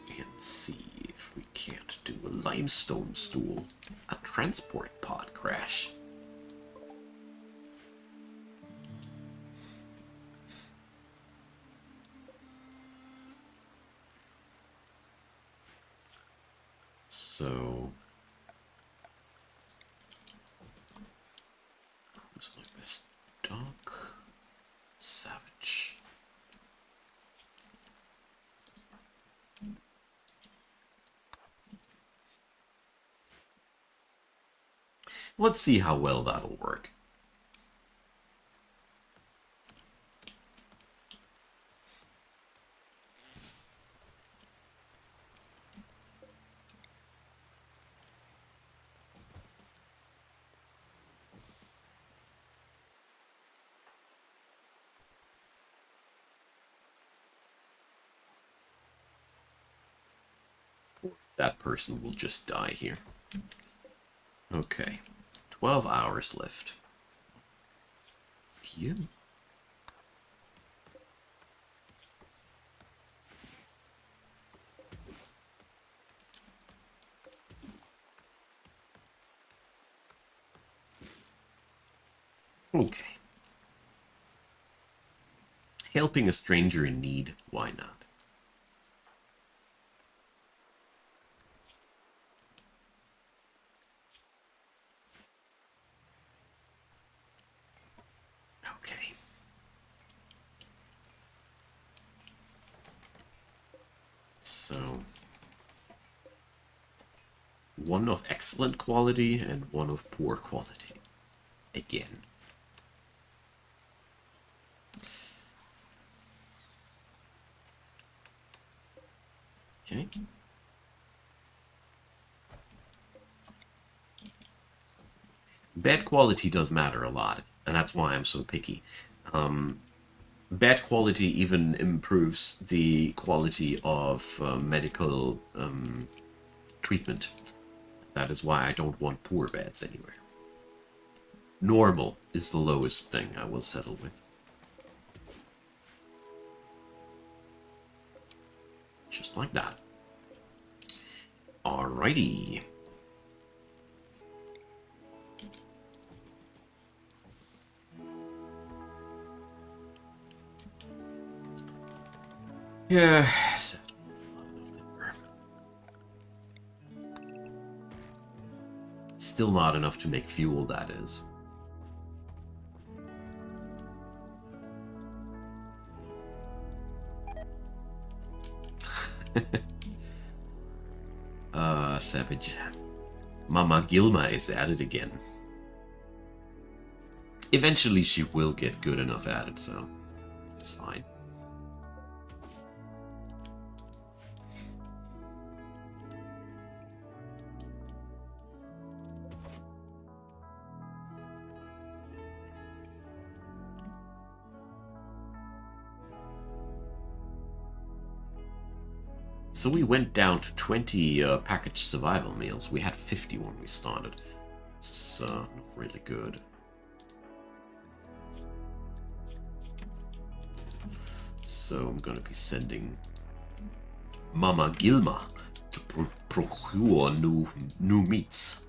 And see if we can't do a limestone stool. A transport pod crash. So who's my best dog? Savage. Let's see how well that'll work. That person will just die here. Okay. 12 hours left. You. Okay. Helping a stranger in need, why not? Okay. So, one of excellent quality and one of poor quality. Again. Okay. Bad quality does matter a lot, and that's why I'm so picky. Bad quality even improves the quality of medical treatment. That is why I don't want poor beds anywhere. Normal is the lowest thing I will settle with. Just like that. Alrighty. Yeah. Still not enough to make fuel, that is. Savage. Mama Gilma is at it again. Eventually she will get good enough at it, so it's fine. So we went down to 20 packaged survival meals. We had 50 when we started. It's not really good. So I'm gonna be sending Mama Gilma to procure new meats.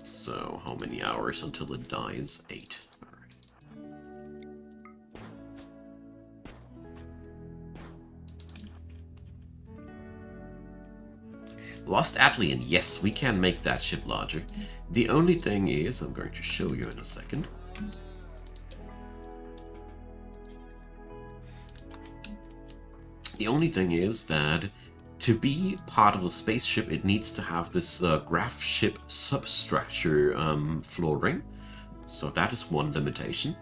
So, how many hours until it dies? 8. Alright. Lost Atlian. Yes, we can make that ship larger. The only thing is, I'm going to show you in a second. The only thing is that to be part of the spaceship, it needs to have this graph ship substructure flooring. So that is one limitation.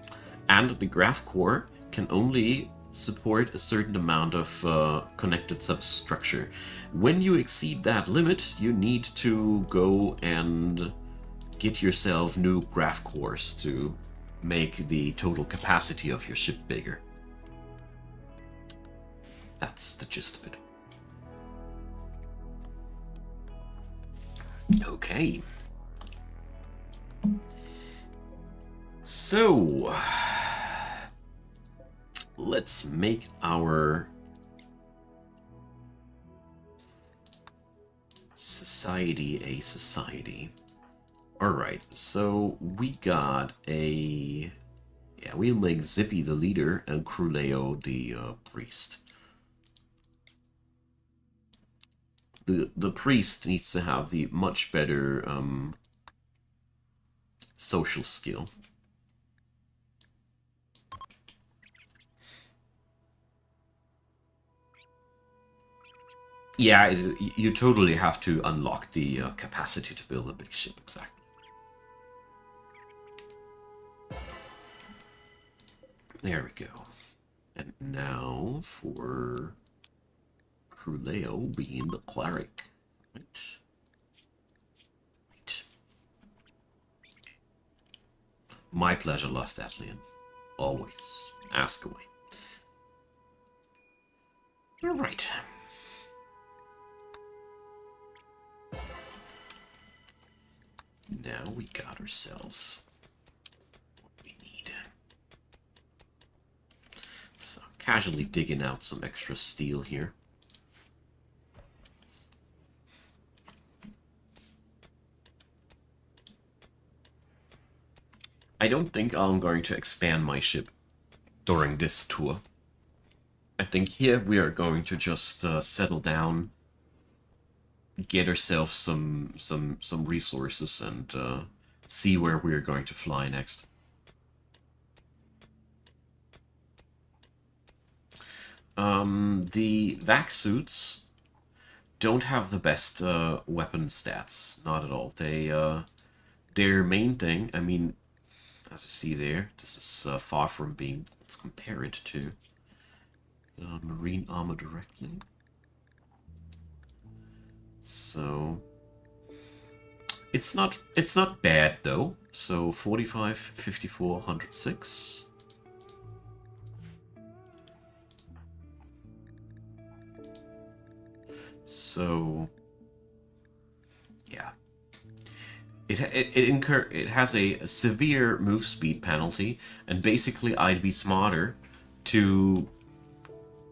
And the graph core can only support a certain amount of connected substructure. When you exceed that limit, you need to go and get yourself new graph cores to make the total capacity of your ship bigger. That's the gist of it. Okay. So, let's make our society a society. Alright, so we got a... Yeah, we'll make Zippy the leader and Cruleo the priest. The priest needs to have the much better social skill. Yeah, you totally have to unlock the capacity to build a big ship, exactly. There we go. And now for Cruleo being the cleric. Right. Right. My pleasure, Lost Atlian. Always. Ask away. Alright. Now we got ourselves what we need. So, casually digging out some extra steel here. I don't think I'm going to expand my ship during this tour. I think here we are going to just settle down, get ourselves some resources, and see where we're going to fly next. The vac suits don't have the best weapon stats, not at all. Their main thing, I mean, as you see there, this is far from being. Let's compare it to the marine armor directly. So it's not bad though. So 45, 54, 106. So yeah. It has a severe move speed penalty, and basically I'd be smarter to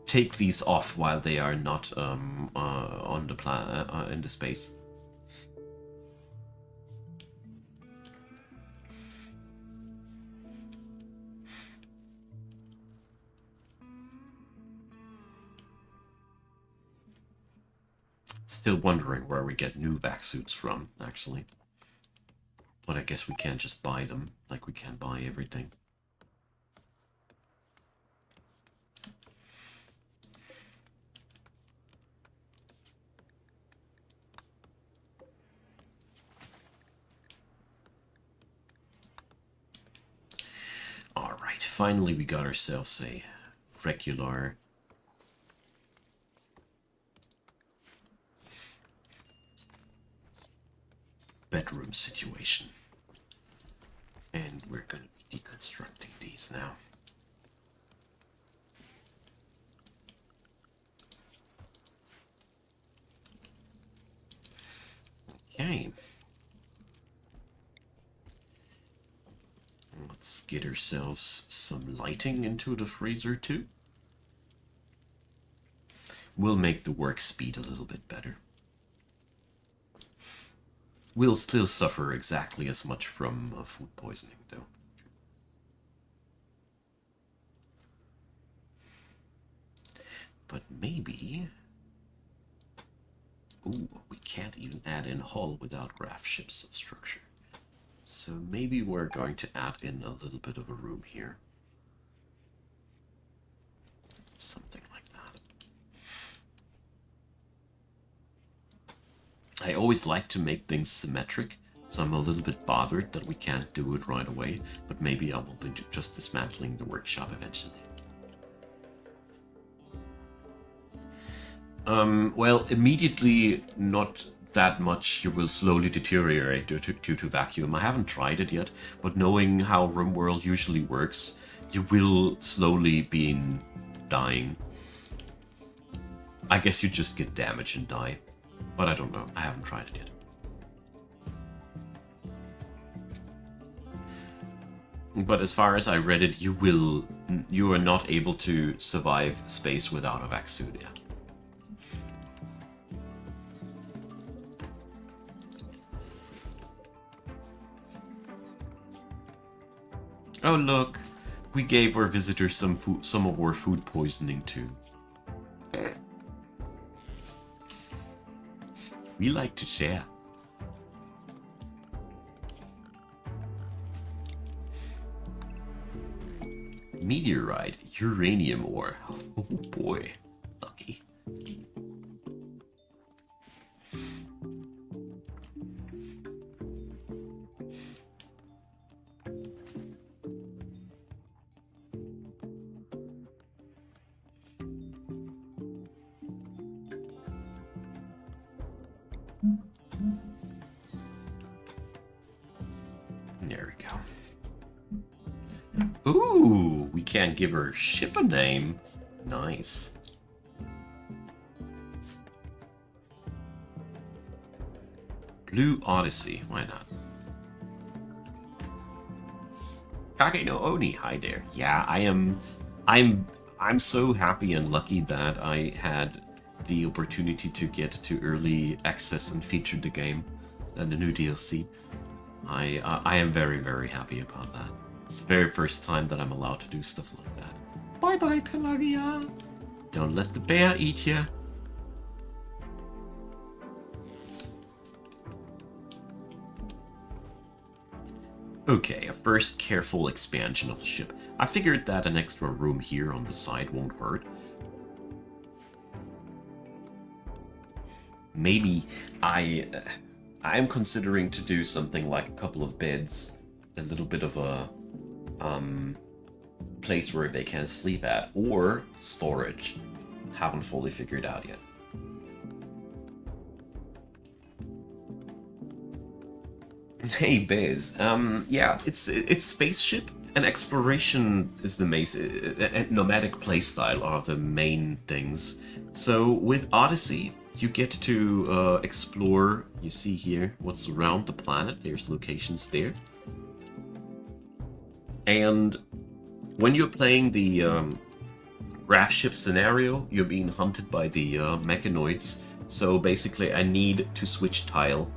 take these off while they are not on the planet in the space. Still wondering where we get new vac suits from, actually. But I guess we can't just buy them like we can buy everything. Alright, finally we got ourselves a regular bedroom situation. And we're going to be deconstructing these now. Okay. Let's get ourselves some lighting into the freezer too. We'll make the work speed a little bit better. We'll still suffer exactly as much from food poisoning, though. But maybe... Ooh, we can't even add in hull without graph ship substructure. So maybe we're going to add in a little bit of a room here. Something like that. I always like to make things symmetric, so I'm a little bit bothered that we can't do it right away, but maybe I will be just dismantling the workshop eventually. Well, immediately not that much. You will slowly deteriorate due to vacuum. I haven't tried it yet, but knowing how Rimworld usually works, you will slowly be dying. I guess you just get damaged and die. But I don't know. I haven't tried it yet. But as far as I read it, you are not able to survive space without a vac suit. Yeah. Oh look, we gave our visitors some of our food poisoning too. We like to share. Meteorite, uranium ore. Oh boy, lucky. There we go. Ooh, we can't give her ship a name. Nice. Blue Odyssey, why not? Kage no Oni, hi there. Yeah, I'm so happy and lucky that I had the opportunity to get to early access and feature the game and the new DLC. I am very, very happy about that. It's the very first time that I'm allowed to do stuff like that. Bye bye, Pelagia. Don't let the bear eat ya. Okay, a first careful expansion of the ship. I figured that an extra room here on the side won't hurt. Maybe I'm considering to do something like a couple of beds, a little bit of a place where they can sleep at, or storage. Haven't fully figured out yet. Hey Biz, yeah, it's spaceship and exploration is the main, and nomadic playstyle are the main things. So with Odyssey, you get to explore. You see here what's around the planet. There's locations there, and when you're playing the graph ship scenario, you're being hunted by the mechanoids. So basically, I need to switch tile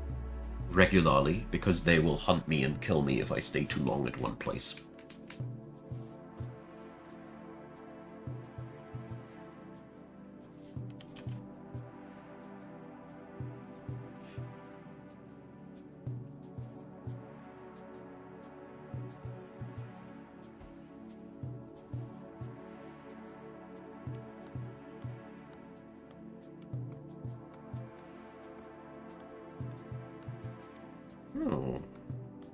regularly because they will hunt me and kill me if I stay too long at one place. Oh,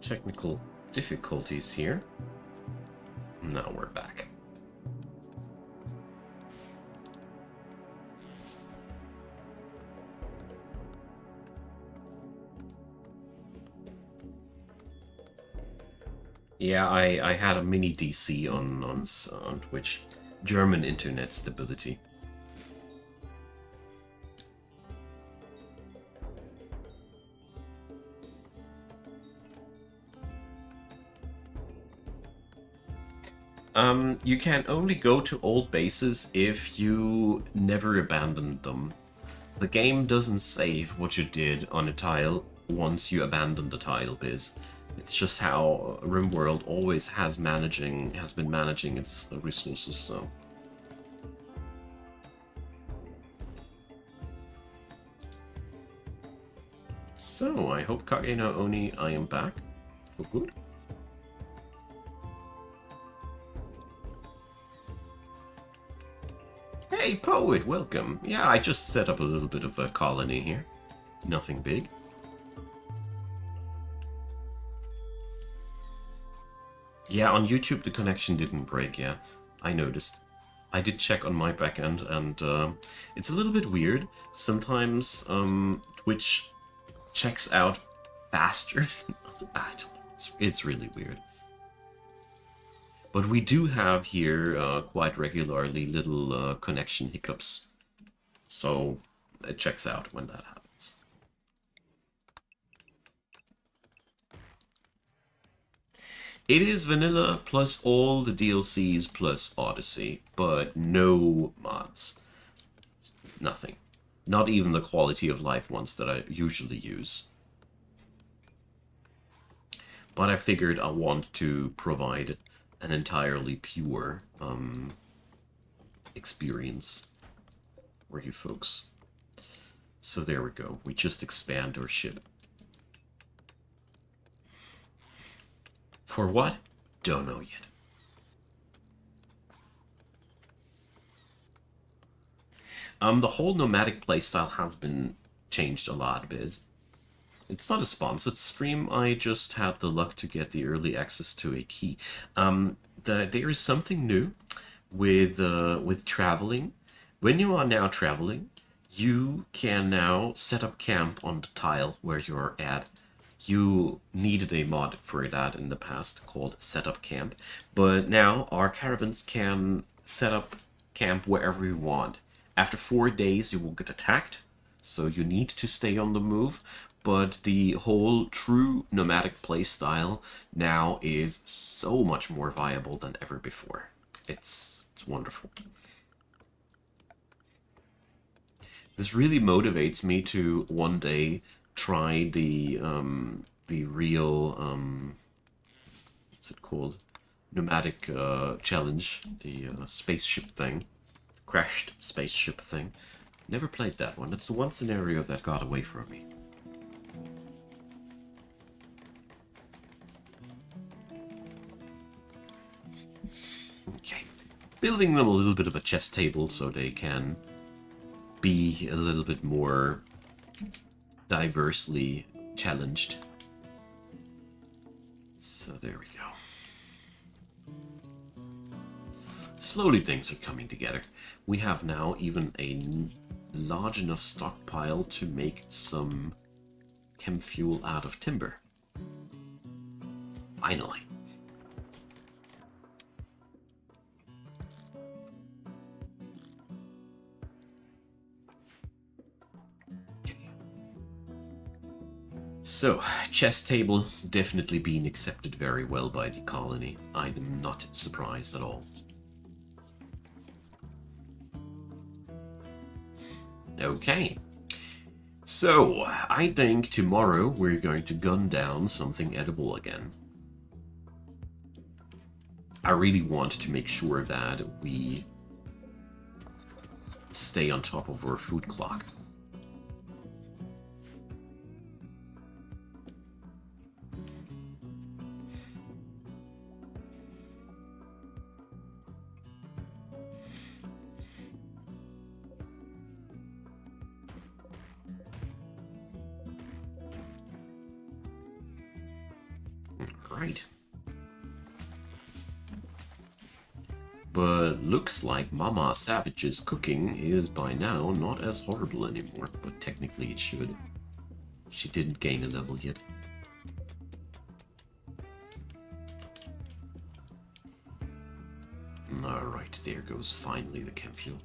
technical difficulties here. Now we're back. Yeah, I had a mini DC on Twitch. German internet stability. You can only go to old bases if you never abandoned them. The game doesn't save what you did on a tile once you abandon the tile, Biz. It's just how Rimworld always has been managing its resources, so. So, I hope Kage no Oni I am back for good. Hey, Poet, welcome. Yeah, I just set up a little bit of a colony here. Nothing big. Yeah, on YouTube the connection didn't break, yeah. I noticed. I did check on my backend, and it's a little bit weird. Sometimes Twitch checks out faster. It's really weird. But we do have here quite regularly little connection hiccups. So it checks out when that happens. It is vanilla plus all the DLCs plus Odyssey, but no mods. Nothing. Not even the quality of life ones that I usually use. But I figured I want to provide an entirely pure experience for you folks. So there we go. We just expand our ship. For what? Don't know yet. The whole nomadic playstyle has been changed a lot, Biz. It's not a sponsored stream, I just had the luck to get the early access to a key. There is something new with traveling. When you are now traveling, you can now set up camp on the tile where you're at. You needed a mod for that in the past called Setup Camp, but now our caravans can set up camp wherever you want. After 4 days, you will get attacked, so you need to stay on the move. But the whole true nomadic playstyle now is so much more viable than ever before. It's wonderful. This really motivates me to one day try the real what's it called, nomadic challenge, the spaceship thing, the crashed spaceship thing. Never played that one. It's the one scenario that got away from me. Okay, building them a little bit of a chess table so they can be a little bit more diversely challenged. So there we go. Slowly things are coming together. We have now even a large enough stockpile to make some chem fuel out of timber. Finally. So, chess table definitely being accepted very well by the colony. I am not surprised at all. Okay. So, I think tomorrow we're going to gun down something edible again. I really want to make sure that we stay on top of our food clock. Right. But looks like Mama Savage's cooking is by now not as horrible anymore, but technically it should. She didn't gain a level yet. Alright, there goes finally the chem fuel.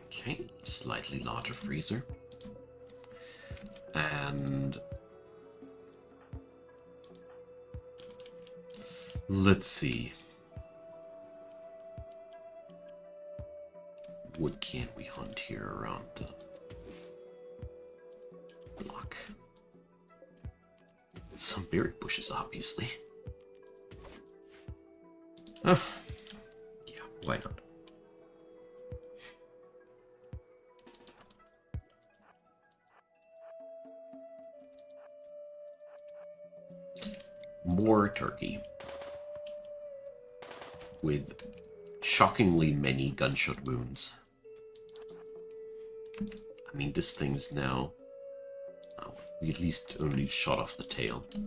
Okay, slightly larger freezer. And let's see. What can we hunt here around the block? Some berry bushes, obviously. Oh, yeah, why not? More turkey. With shockingly many gunshot wounds. I mean, this thing's now... Oh, We at least only shot off the tail. There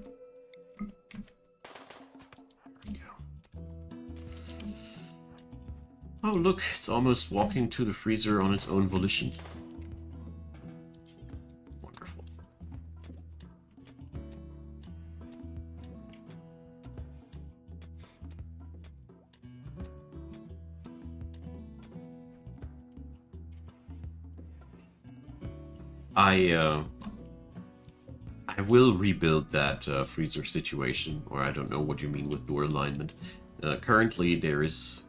we go. Oh, look, it's almost walking to the freezer on its own volition. Wonderful. I will rebuild that freezer situation, or I don't know what you mean with door alignment. Currently, there is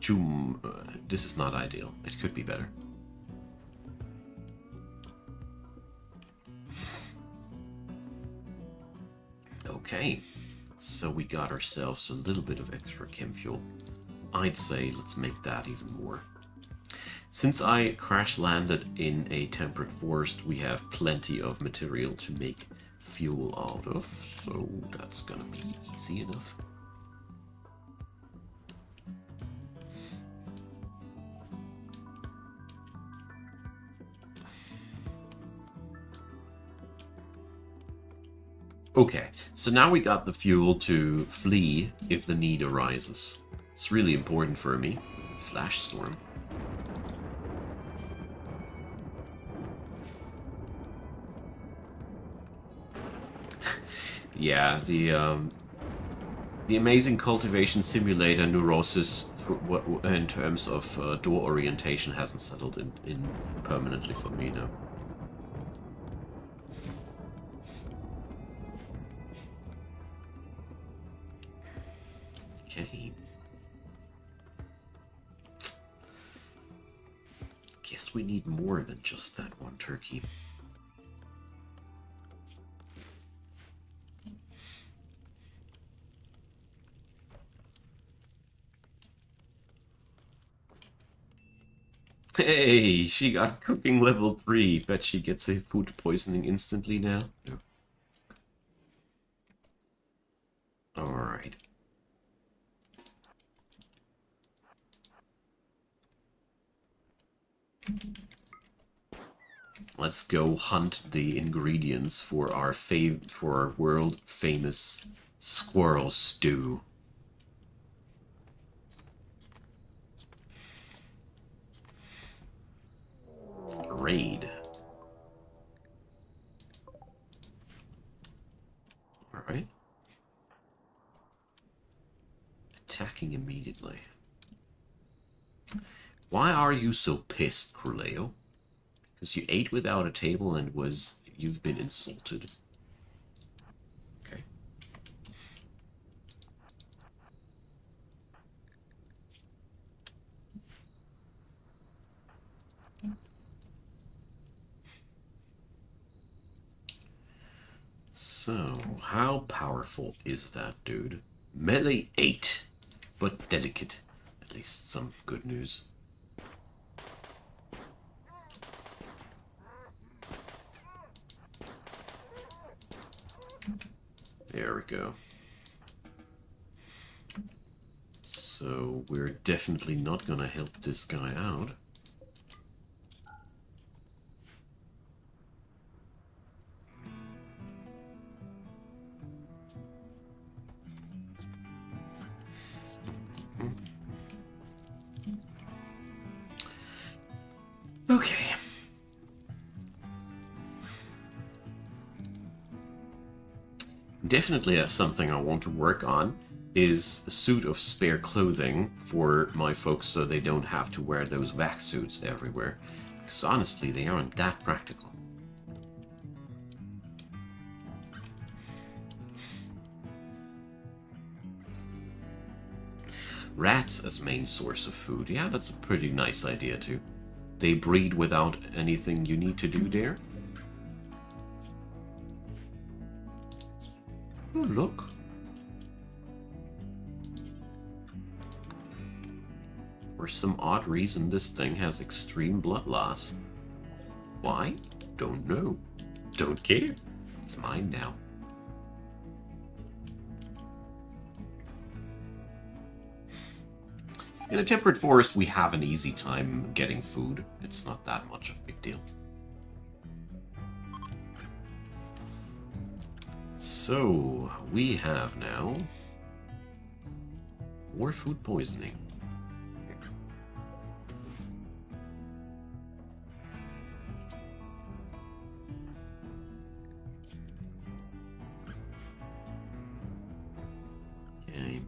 too... this is not ideal. It could be better. Okay, so we got ourselves a little bit of extra chem fuel. I'd say let's make that even more. Since I crash landed in a temperate forest, we have plenty of material to make fuel out of, so that's gonna be easy enough. Okay, so now we got the fuel to flee if the need arises. It's really important for me. Flash storm. Yeah, the amazing cultivation simulator neurosis for in terms of door orientation hasn't settled in permanently for me now. Okay. Guess we need more than just that one turkey. Hey, she got cooking level 3. Bet she gets a food poisoning instantly now. No. Alright. Let's go hunt the ingredients for our world famous squirrel stew. Raid. Alright. Attacking immediately. Why are you so pissed, Cruleo? Because you ate without a table and you've been insulted. Okay. So, how powerful is that dude? Melee 8, but delicate. At least some good news. There we go. So, we're definitely not gonna help this guy out. Okay. Definitely something I want to work on is a suit of spare clothing for my folks so they don't have to wear those vac suits everywhere. Because honestly, they aren't that practical. Rats as main source of food. Yeah, that's a pretty nice idea too. They breed without anything you need to do there. Oh, look. For some odd reason, this thing has extreme blood loss. Why? Don't know. Don't care. It's mine now. In a temperate forest, we have an easy time getting food. It's not that much of a big deal. So, we have now more food poisoning. Okay.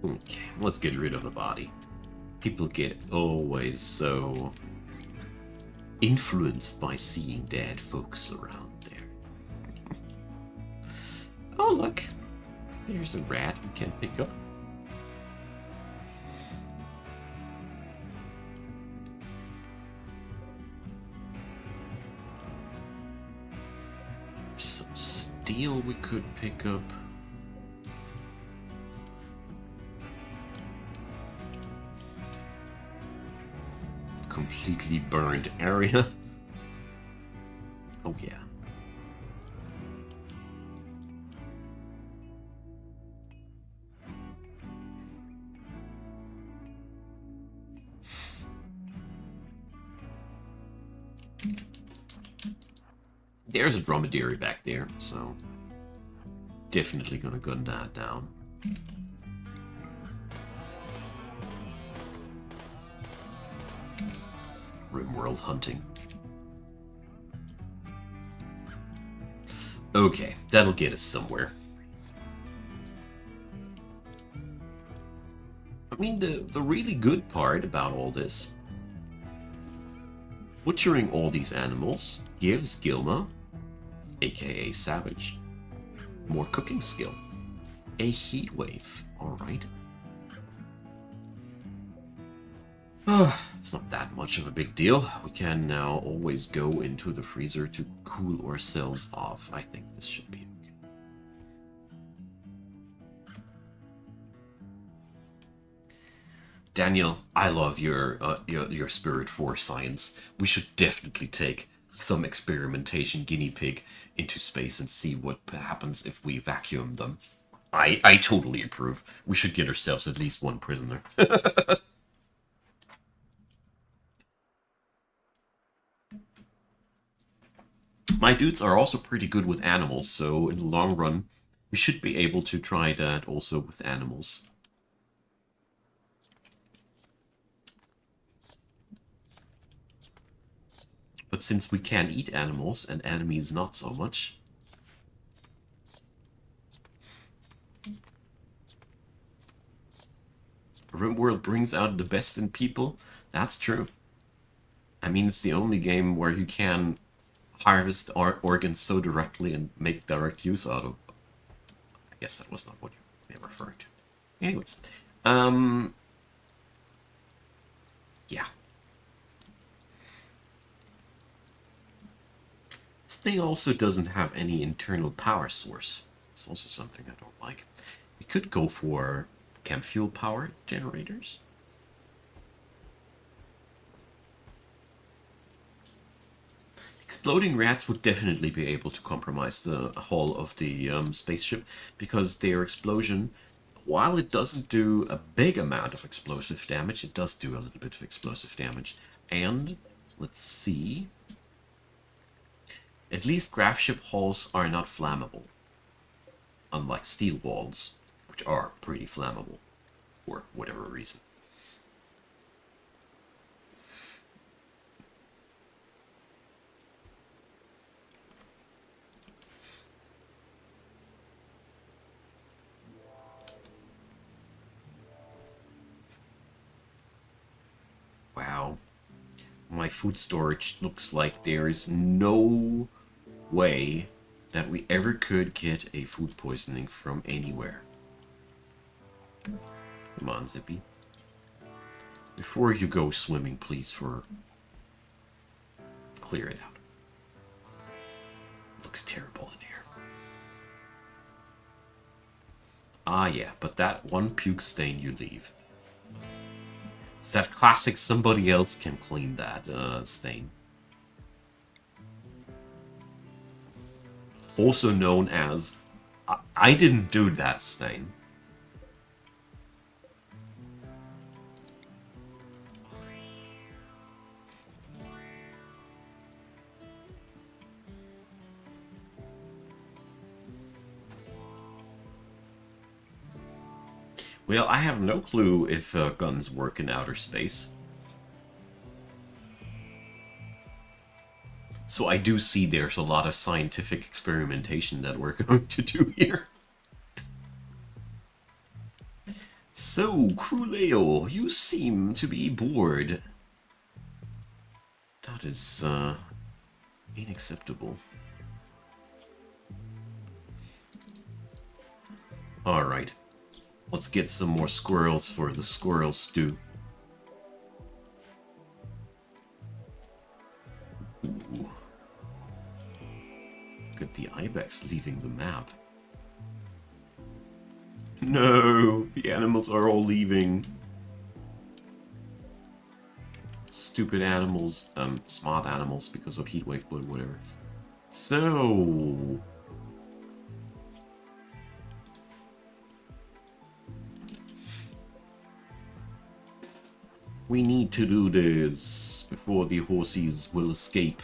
Okay, let's get rid of the body. People get always so influenced by seeing dead folks around there. Oh, look. There's a rat we can pick up. There's some steel we could pick up. Completely burned area. Oh yeah. There's a dromedary back there, so definitely gonna gun that down. Rimworld hunting. Okay, that'll get us somewhere. I mean, the really good part about all this, butchering all these animals gives Gilma, aka Savage, more cooking skill. A heat wave, alright. It's not that much of a big deal. We can now always go into the freezer to cool ourselves off. I think this should be okay. Daniel, I love your spirit for science. We should definitely take some experimentation guinea pig into space and see what happens if we vacuum them. I totally approve. We should get ourselves at least one prisoner. My dudes are also pretty good with animals, so in the long run, we should be able to try that also with animals. But since we can eat animals and enemies not so much, Rimworld brings out the best in people. That's true. I mean, it's the only game where you can harvest organs so directly and make direct use out of. I guess that was not what you were referring to. Anyways, yeah. This thing also doesn't have any internal power source. It's also something I don't like. We could go for chem fuel power generators. Exploding rats would definitely be able to compromise the hull of the spaceship, because their explosion, while it doesn't do a big amount of explosive damage, it does do a little bit of explosive damage. And, let's see, at least graph ship hulls are not flammable, unlike steel walls, which are pretty flammable, for whatever reason. Wow. My food storage looks like there is no way that we ever could get a food poisoning from anywhere. Come on, Zippy. Before you go swimming, please, clear it out. It looks terrible in here. Ah, yeah, but that one puke stain you leave. It's that classic somebody else can clean that stain. Also known as, I didn't do that stain. Well, I have no clue if guns work in outer space. So I do see there's a lot of scientific experimentation that we're going to do here. So, Cruleo, you seem to be bored. That is, unacceptable. Alright. Let's get some more squirrels for the squirrel stew. Ooh. Look at the ibex leaving the map. No, the animals are all leaving. Stupid animals, smart animals because of heatwave, but whatever. So... we need to do this before the horses will escape.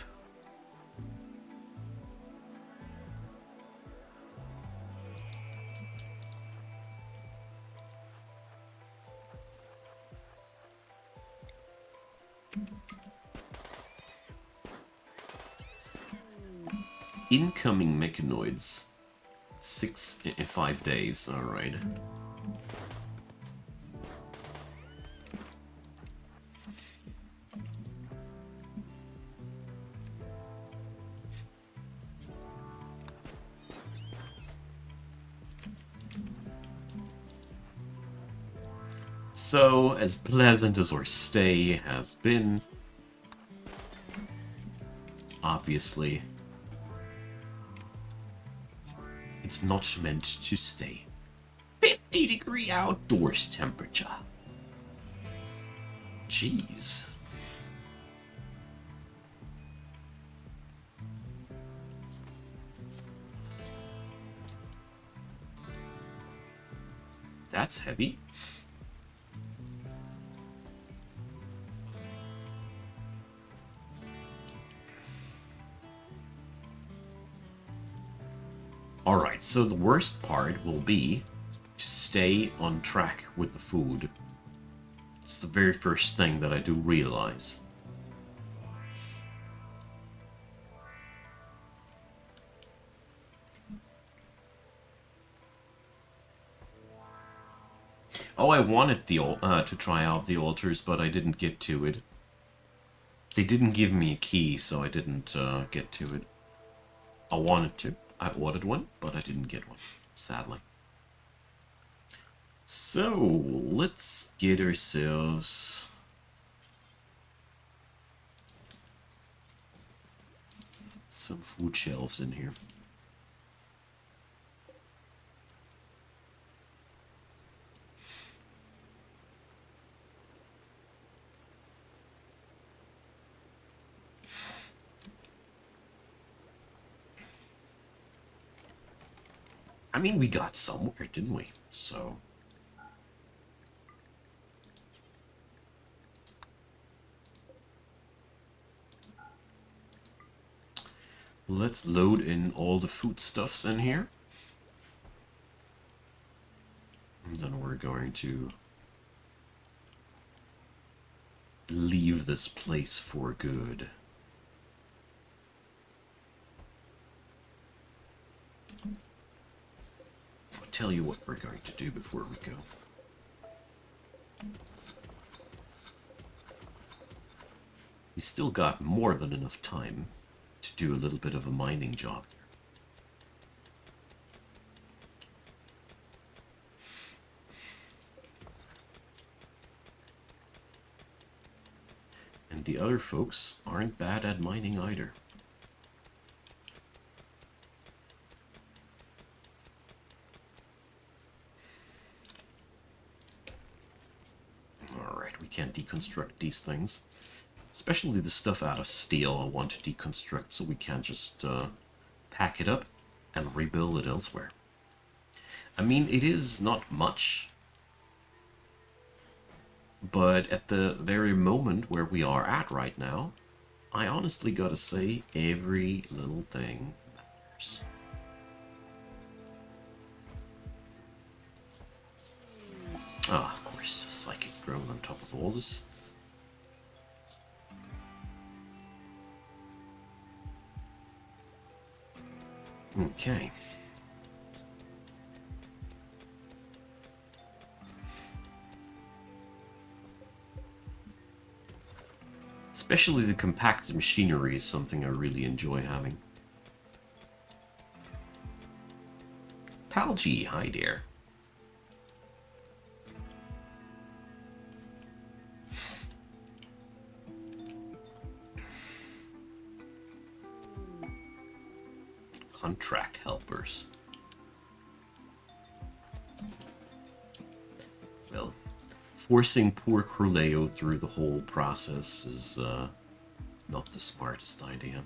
Incoming mechanoids. 6 in 5 days, alright. So, as pleasant as our stay has been, obviously, it's not meant to stay. 50-degree outdoors temperature. Jeez. That's heavy. Alright, so the worst part will be to stay on track with the food. It's the very first thing that I do realize. Oh, I wanted the to try out the altars, but I didn't get to it. They didn't give me a key, so I didn't get to it. I wanted to. I ordered one, but I didn't get one, sadly. So, let's get ourselves... some food shelves in here. I mean, we got somewhere, didn't we? So... let's load in all the foodstuffs in here. And then we're going to leave this place for good. I'll tell you what we're going to do before we go. We still got more than enough time to do a little bit of a mining job there. And the other folks aren't bad at mining either. can't deconstruct these things. Especially the stuff out of steel I want to deconstruct, so we can't just pack it up and rebuild it elsewhere. I mean, it is not much, but at the very moment where we are at right now, I honestly gotta say, every little thing matters. Ah, of course, a psychic drone on top of all this. Okay. Especially the compacted machinery is something I really enjoy having. Palgy, hi there. Contract helpers. Well, forcing poor Corleo through the whole process is not the smartest idea.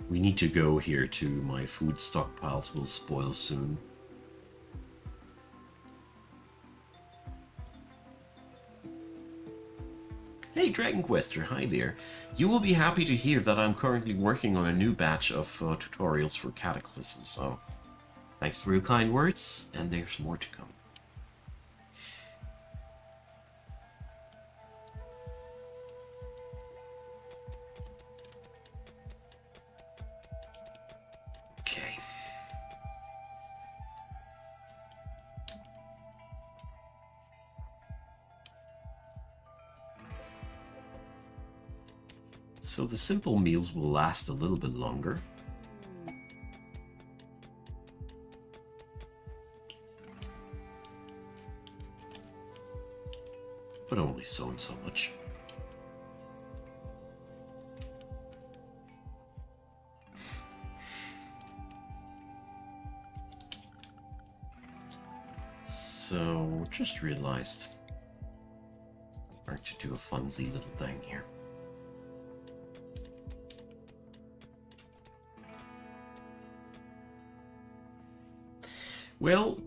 We need to go here too. My food stockpiles will spoil soon. Hey Dragon Quester, hi there. You will be happy to hear that I'm currently working on a new batch of tutorials for Cataclysm, so thanks for your kind words, and there's more to come. Okay. So the simple meals will last a little bit longer. But only so and so much. So, just realized I'm going to do a funsy little thing here. Well,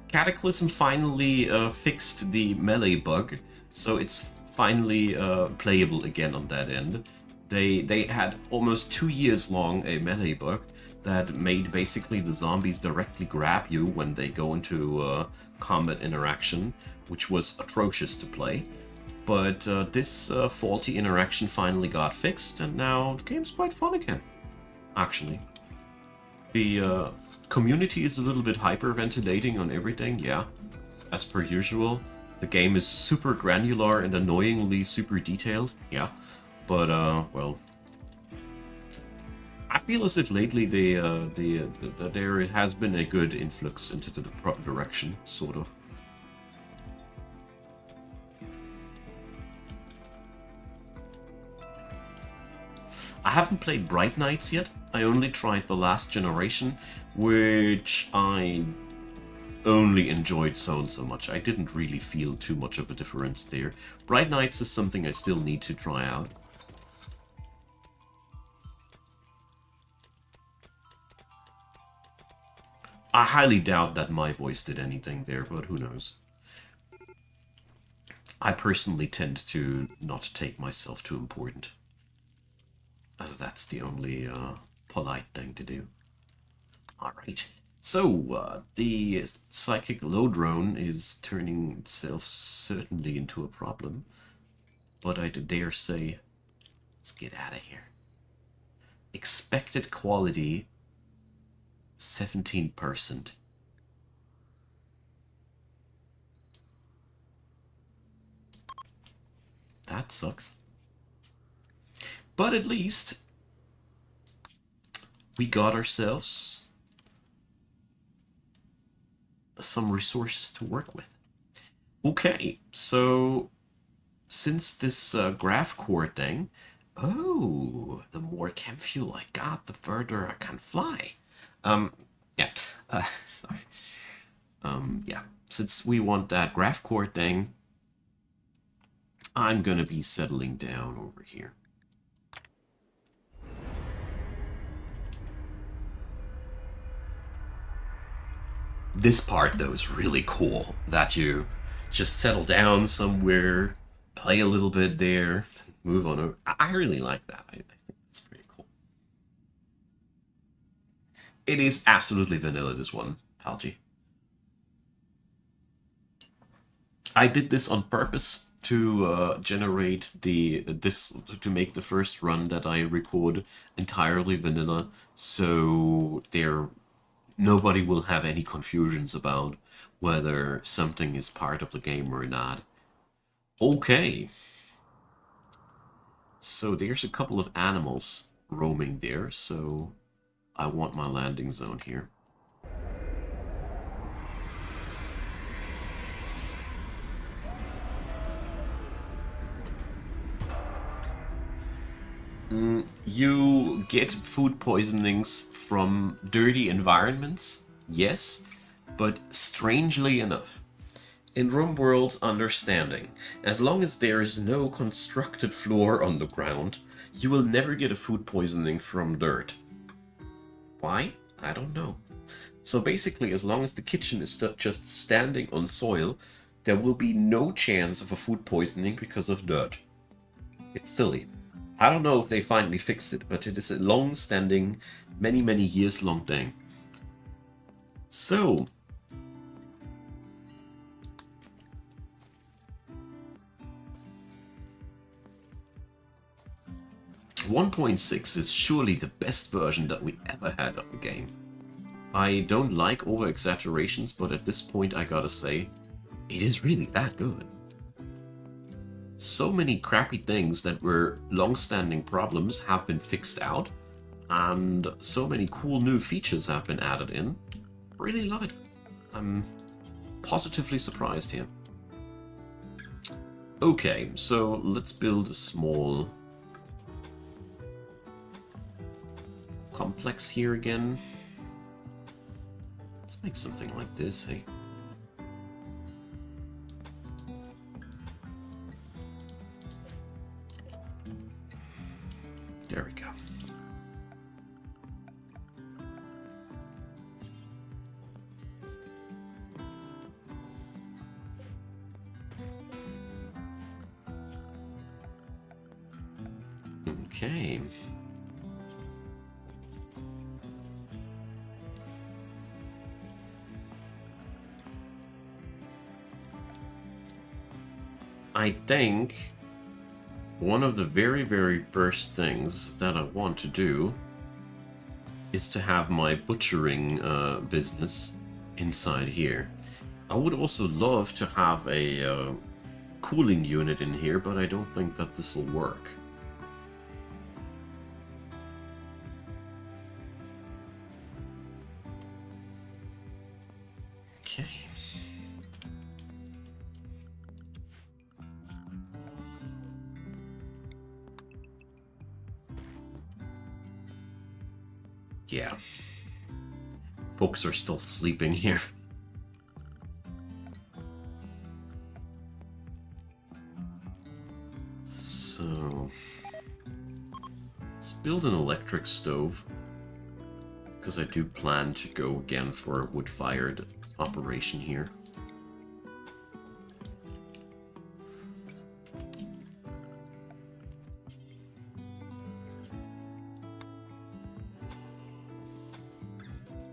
Cataclysm finally fixed the melee bug, so it's finally playable again on that end. They had almost 2 years long a melee bug that made basically the zombies directly grab you when they go into combat interaction, which was atrocious to play. But this faulty interaction finally got fixed, and now the game's quite fun again, actually. The community is a little bit hyperventilating on everything, yeah, as per usual. The game is super granular and annoyingly super detailed, yeah, but well, I feel as if lately there has been a good influx into the proper direction, sort of. I haven't played Bright Nights yet. I only tried the last generation, which I only enjoyed so and so much. I didn't really feel too much of a difference there. Bright Nights is something I still need to try out. I highly doubt that my voice did anything there, but who knows. I personally tend to not take myself too important, as that's the only polite thing to do. Alright, so the psychic low drone is turning itself certainly into a problem, but I dare say, let's get out of here. Expected quality 17%. That sucks. But at least we got ourselves some resources to work with. Okay, so since this graph core thing, oh, the more chem fuel I got, the further I can fly. Yeah, sorry. Yeah, since we want that graph core thing, I'm gonna be settling down over here. This part, though, is really cool. That you just settle down somewhere, play a little bit there, move on over. I really like that. I think it's pretty cool. It is absolutely vanilla, this one, Palgi. I did this on purpose to generate to make the first run that I record entirely vanilla, so nobody will have any confusions about whether something is part of the game or not. Okay, so there's a couple of animals roaming there, so I want my landing zone here. You get food poisonings from dirty environments, yes, but strangely enough, in Rimworld's understanding, as long as there is no constructed floor on the ground, you will never get a food poisoning from dirt. Why? I don't know. So basically, as long as the kitchen is just standing on soil, there will be no chance of a food poisoning because of dirt. It's silly. I don't know if they finally fixed it, but it is a long-standing, many years long thing. So, 1.6 is surely the best version that we ever had of the game. I don't like over-exaggerations, but at this point I gotta say, it is really that good. So many crappy things that were long-standing problems have been fixed out, and so many cool new features have been added in. Really love it. I'm positively surprised here. Okay, so let's build a small complex here again. Let's make something like this, hey? There we go. Okay. I think one of the very first things that I want to do is to have my butchering business inside here. I would also love to have a cooling unit in here, but I don't think that this will work. Okay. Yeah. Folks are still sleeping here. So, let's build an electric stove, because I do plan to go again for a wood-fired operation here.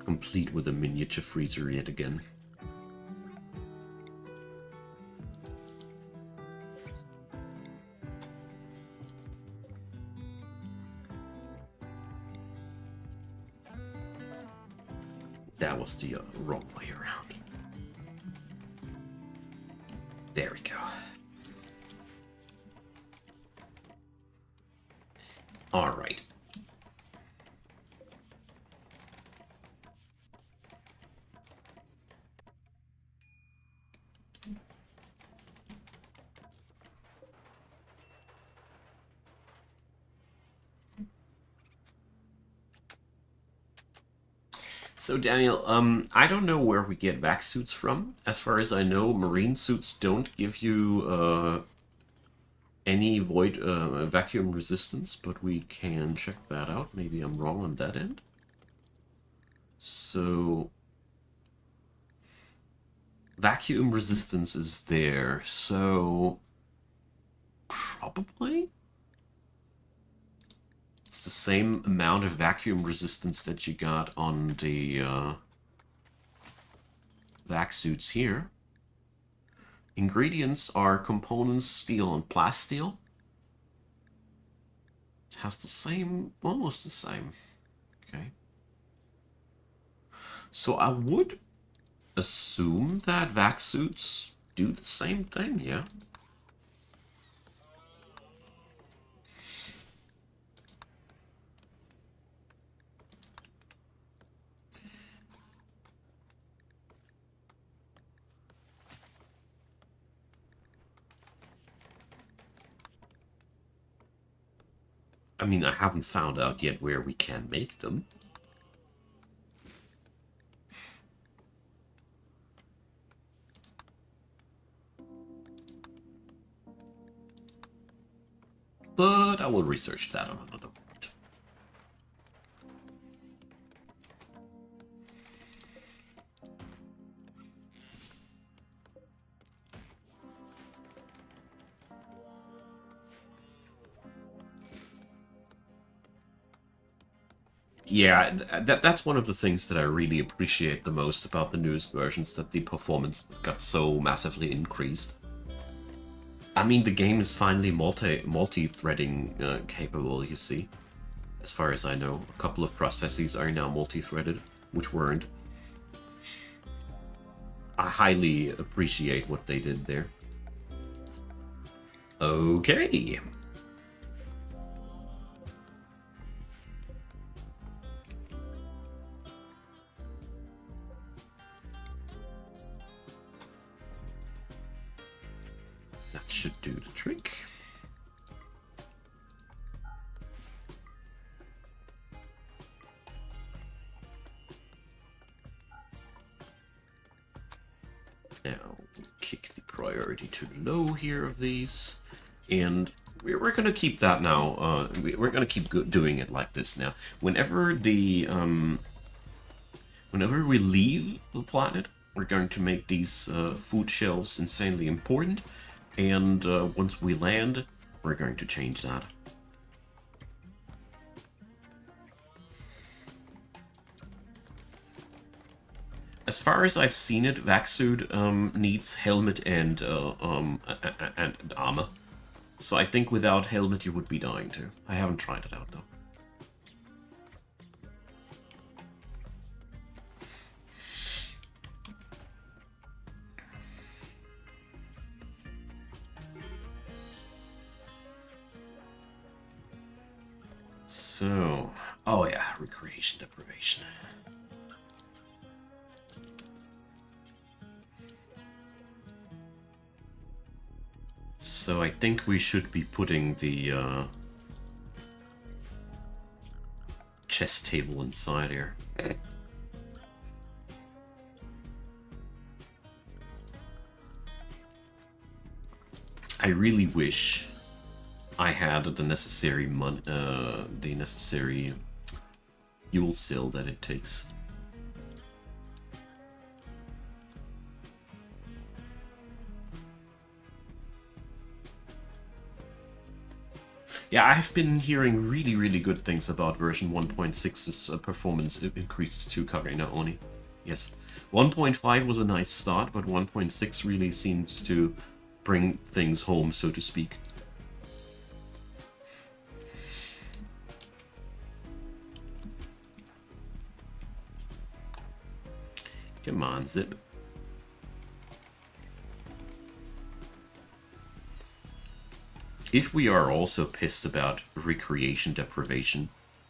Complete with a miniature freezer yet again. That was the wrong way around. There we go. All right. So Daniel, I don't know where we get vac suits from. As far as I know, marine suits don't give you any void vacuum resistance, but we can check that out. Maybe I'm wrong on that end. So vacuum resistance is there, so probably it's the same amount of vacuum resistance that you got on the vac suits here. Ingredients are components, steel and plasteel. It has the same, almost the same. Okay. So I would assume that vac suits do the same thing, yeah? I mean, I haven't found out yet where we can make them. But I will research that on another point. Yeah, that's one of the things that I really appreciate the most about the newest versions, that the performance got so massively increased. I mean, the game is finally multi-threading capable, you see. As far as I know, a couple of processes are now multi-threaded, which weren't. I highly appreciate what they did there. Okay. That should do the trick. Now, kick the priority to low here of these, and we're going to keep that now. We're going to keep doing it like this now. Whenever we leave the planet, we're going to make these food shelves insanely important, and once we land, we're going to change that. As far as I've seen it, Vaxsuit needs helmet and armor. So I think without helmet you would be dying too. I haven't tried it out though. So, oh yeah, recreation deprivation. So I think we should be putting the chess table inside here. I really wish I had the necessary fuel cell that it takes. Yeah, I've been hearing really good things about version 1.6's performance increases to Kagena Oni. Yes. 1.5 was a nice start, but 1.6 really seems to bring things home, so to speak. Come on, Zip. If we are also pissed about recreation deprivation,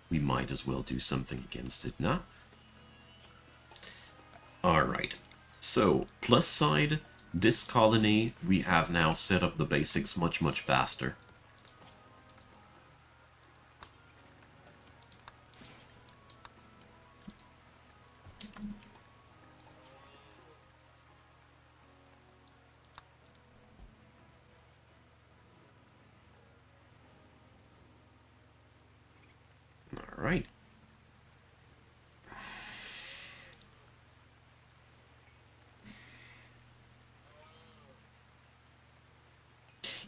we might as well do something against it, nah? Alright, so plus side, this colony, we have now set up the basics much faster. Alright.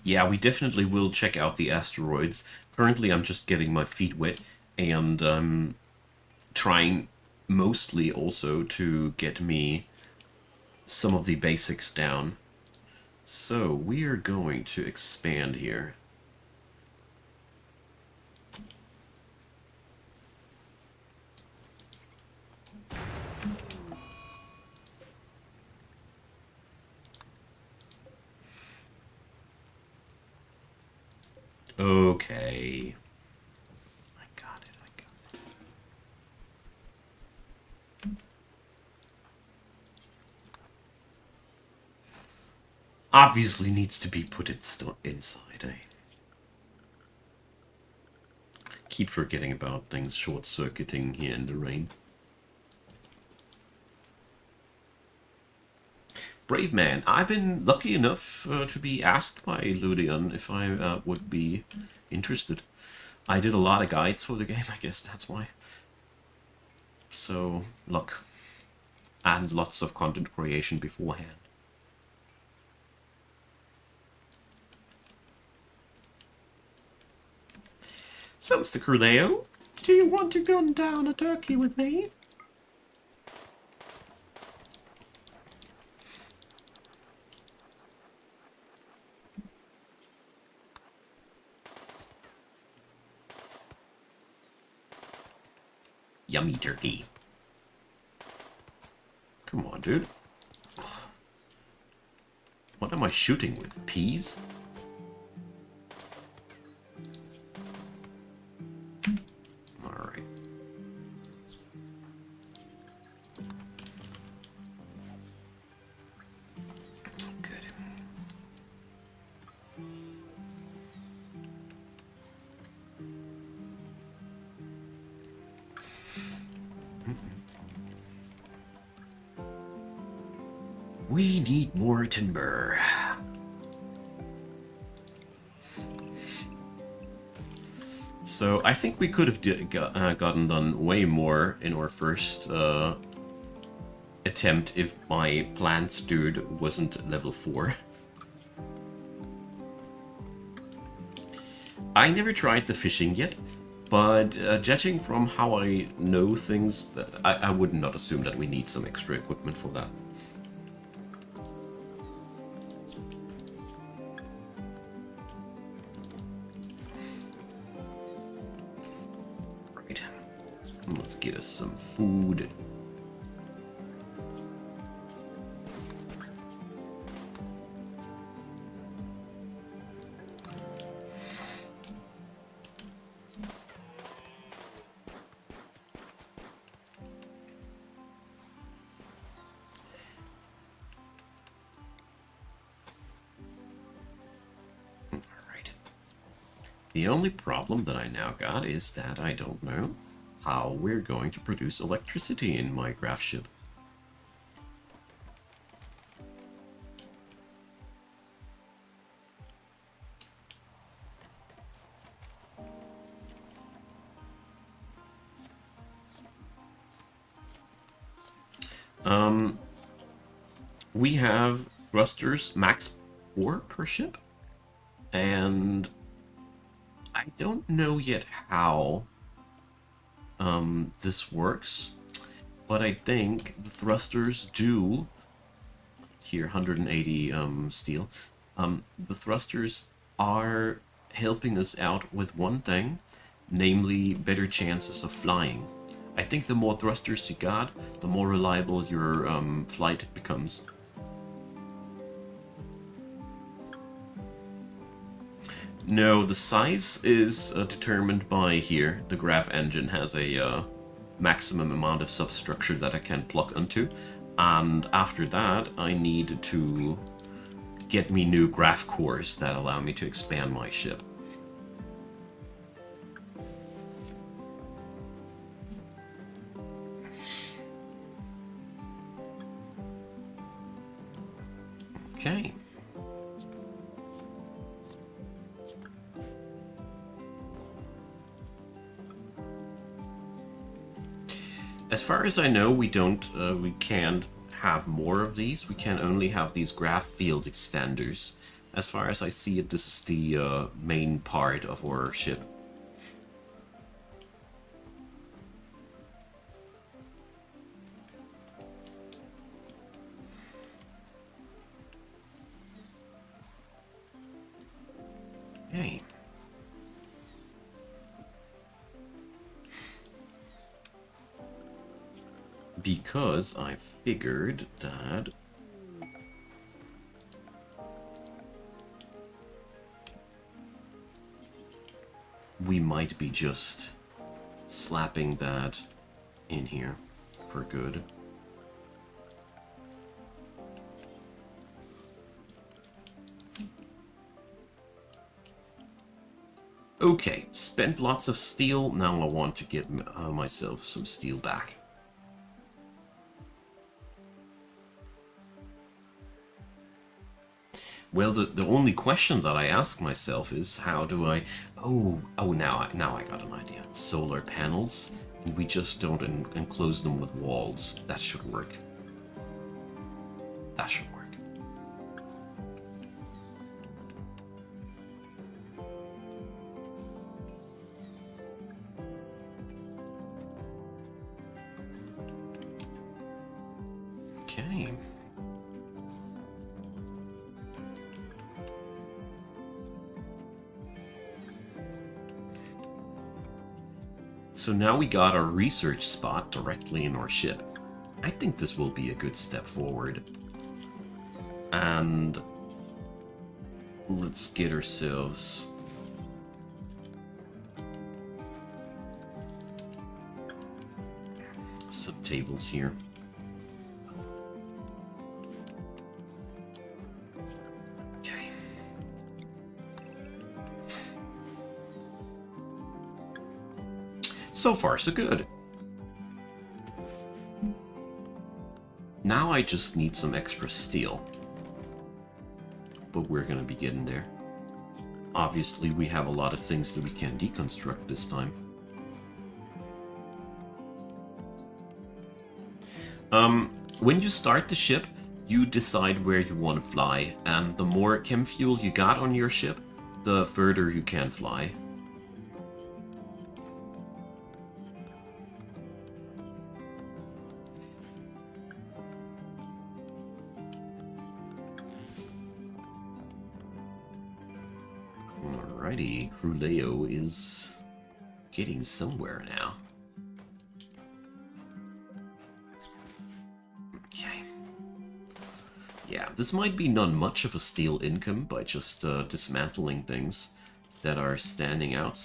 Yeah, we definitely will check out the asteroids. Currently, I'm just getting my feet wet and trying mostly also to get me some of the basics down. So, we are going to expand here. Okay. I got it, I got it. Obviously needs to be put inside, eh? Keep forgetting about things short-circuiting here in the rain. Brave man, I've been lucky enough to be asked by Ludion if I would be interested. I did a lot of guides for the game, I guess that's why. So, luck. And lots of content creation beforehand. So, Mr. Crudeo, do you want to gun down a turkey with me? Yummy turkey. Come on, dude. What am I shooting with? Peas? Alright. Good. We need more timber. So I think we could have gotten done way more in our first attempt if my plants dude wasn't level 4. I never tried the fishing yet, but judging from how I know things, I would not assume that we need some extra equipment for that. Right. Let's get us some food. The only problem that I now got is that I don't know how we're going to produce electricity in my graph ship. We have thrusters max 4 per ship, and I don't know yet how this works, but I think the thrusters do here 180 steel. The thrusters are helping us out with one thing, namely better chances of flying. I think the more thrusters you got, the more reliable your flight becomes. No, the size is determined by here. The graph engine has a maximum amount of substructure that I can plug onto, and after that I need to get me new graph cores that allow me to expand my ship. Okay. As far as I know, we can't have more of these. We can only have these graph field extenders. As far as I see it, this is the main part of our ship. Okay. Because I figured that we might be just slapping that in here for good. Okay, spent lots of steel, now I want to get myself some steel back. Well, the only question that I ask myself is, how do I... Oh, now I got an idea. Solar panels, and we just don't enclose them with walls. That should work. That should work. Okay. So now we got our research spot directly in our ship. I think this will be a good step forward. And let's get ourselves some tables here. Okay. So far, so good. Now I just need some extra steel. But we're gonna be getting there. Obviously, we have a lot of things that we can deconstruct this time. When you start the ship, you decide where you want to fly, and the more chem fuel you got on your ship, the further you can fly. Alrighty, Cruleo is getting somewhere now. Okay. Yeah, this might be not much of a steel income by just dismantling things that are standing out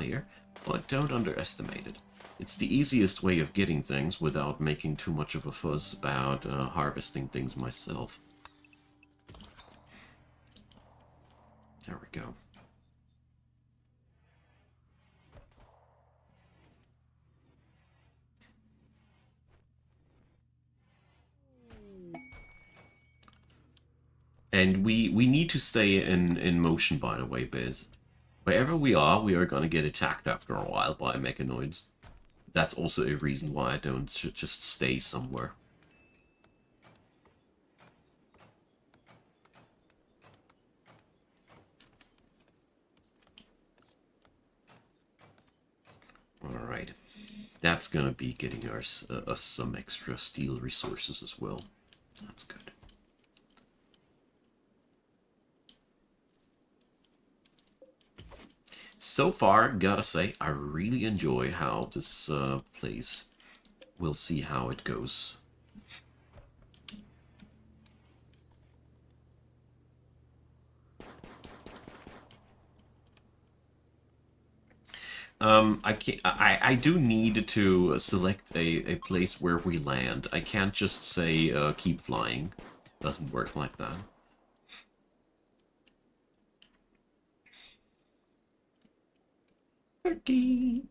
here, but don't underestimate it. It's the easiest way of getting things without making too much of a fuss about harvesting things myself. There we go. And we need to stay in motion, by the way, Biz. Wherever we are going to get attacked after a while by mechanoids. That's also a reason why I don't just stay somewhere. Alright. That's going to be getting us some extra steel resources as well. That's good. So far, gotta say, I really enjoy how this plays. We'll see how it goes. I do need to select a place where we land. I can't just say keep flying. Doesn't work like that. Turkey.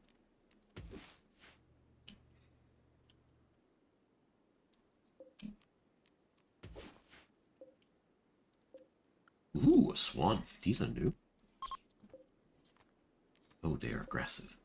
Ooh, a swan. These are new. Oh, they are aggressive.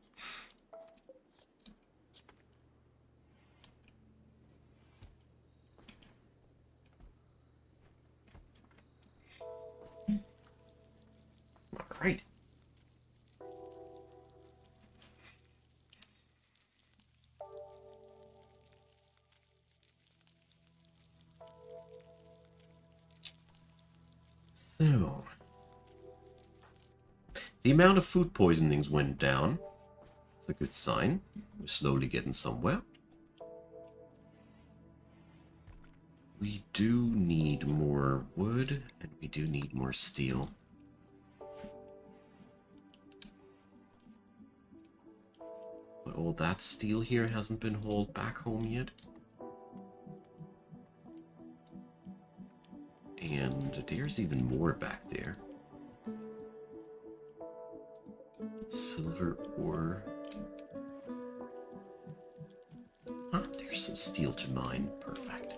The amount of food poisonings went down. That's a good sign. We're slowly getting somewhere. We do need more wood, and we do need more steel. But all that steel here hasn't been hauled back home yet. And there's even more back there. Silver ore. Ah, there's some steel to mine. Perfect.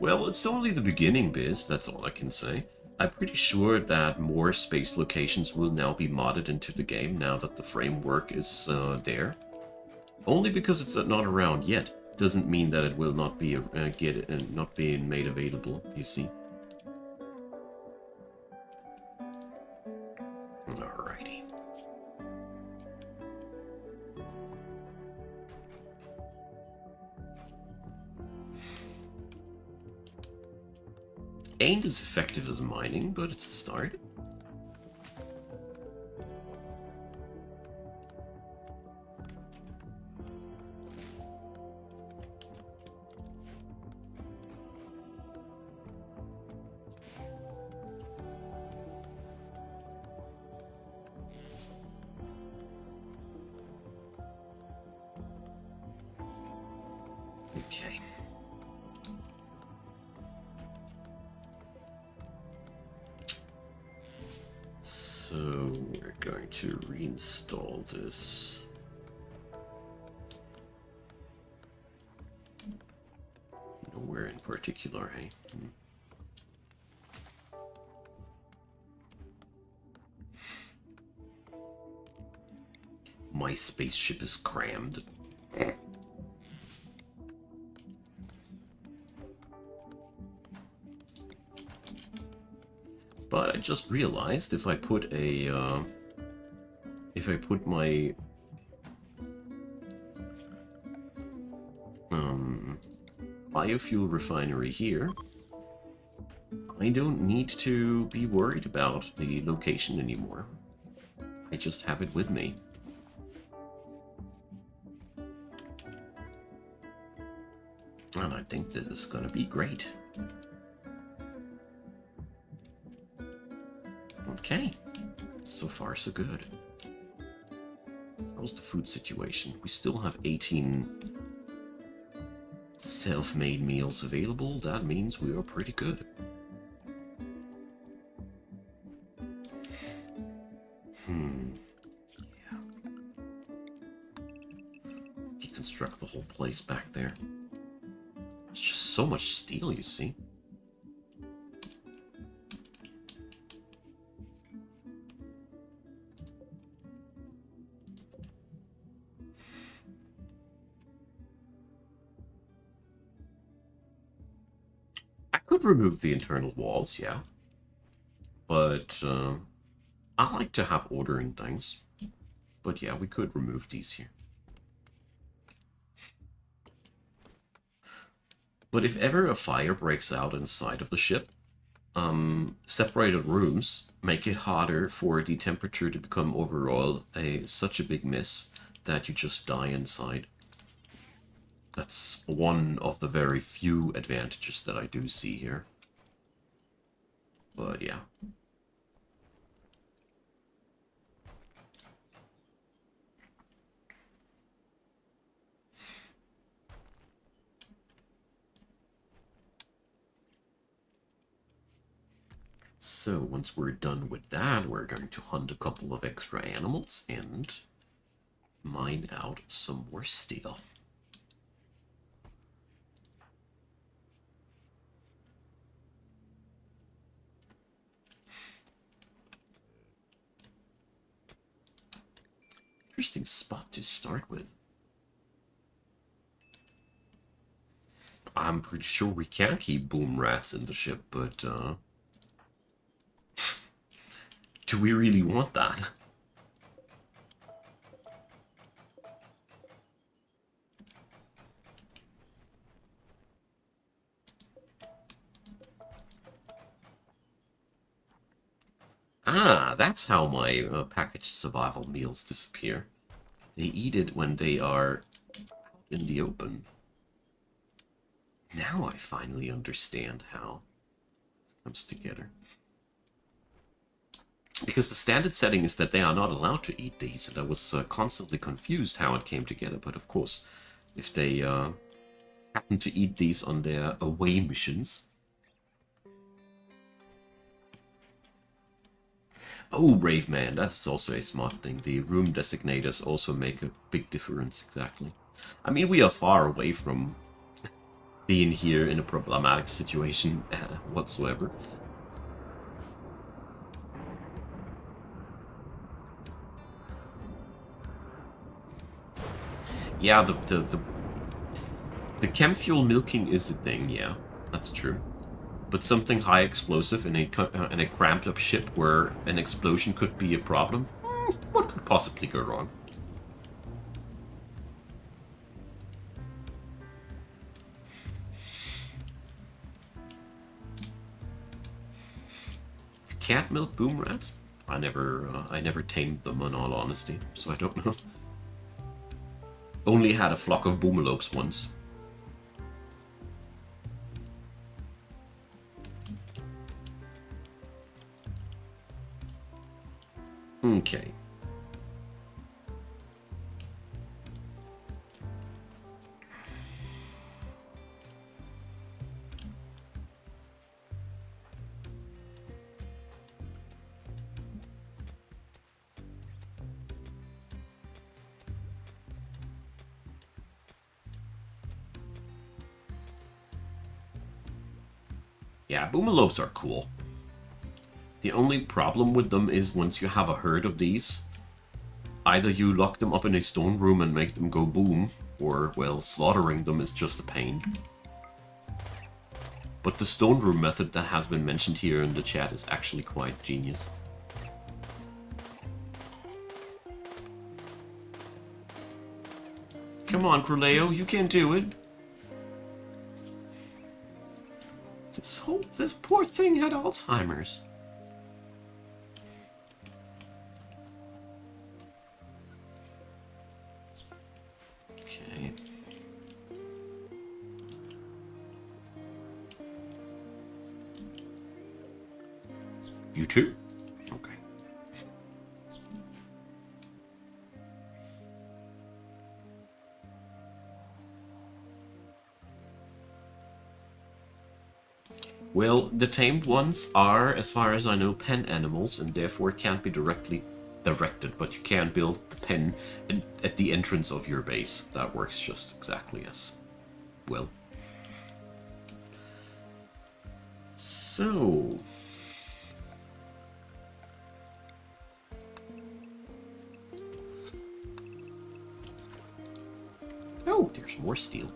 Well, it's only the beginning, Biz. That's all I can say. I'm pretty sure that more space locations will now be modded into the game now that the framework is there. Only because it's not around yet doesn't mean that it will not be not being made available. You see. Alrighty. Ain't as effective as mining, but it's a start. Okay. So we're going to reinstall this. Nowhere in particular, hey? My spaceship is crammed. But I just realized if I put a, my biofuel refinery here, I don't need to be worried about the location anymore. I just have it with me. And I think this is gonna be great. Okay, so far so good. How's the food situation? We still have 18 self-made meals available. That means we are pretty good. Yeah. Let's deconstruct the whole place back there. It's just so much steel, you see. I could remove the internal walls, yeah. But I like to have order in things. But yeah, we could remove these here. But if ever a fire breaks out inside of the ship, separated rooms make it harder for the temperature to become overall such a big mess that you just die inside. That's one of the very few advantages that I do see here. But yeah. So once we're done with that, we're going to hunt a couple of extra animals and mine out some more steel. Interesting spot to start with. I'm pretty sure we can keep boom rats in the ship, but do we really want that? Ah, that's how my packaged survival meals disappear. They eat it when they are out in the open. Now I finally understand how this comes together. Because the standard setting is that they are not allowed to eat these, and I was constantly confused how it came together. But of course, if they happen to eat these on their away missions... Oh, Brave Man, that's also a smart thing. The room designators also make a big difference, exactly. I mean, we are far away from being here in a problematic situation whatsoever. Yeah, the chem fuel milking is a thing, yeah, that's true. But something high explosive in a cramped up ship where an explosion could be a problem? What could possibly go wrong? You can't milk boom rats? I never tamed them, in all honesty, so I don't know. Only had a flock of boomalopes once. Okay. Yeah, boomalopes are cool. The only problem with them is once you have a herd of these, either you lock them up in a stone room and make them go boom, or, well, slaughtering them is just a pain. But the stone room method that has been mentioned here in the chat is actually quite genius. Come on, Cruleo, you can do it! This poor thing had Alzheimer's. Okay. You too? Okay. Well, the tamed ones are, as far as I know, pen animals, and therefore can't be directly directed, but you can build the pen at the entrance of your base. That works just exactly as well. So... oh, there's more steel.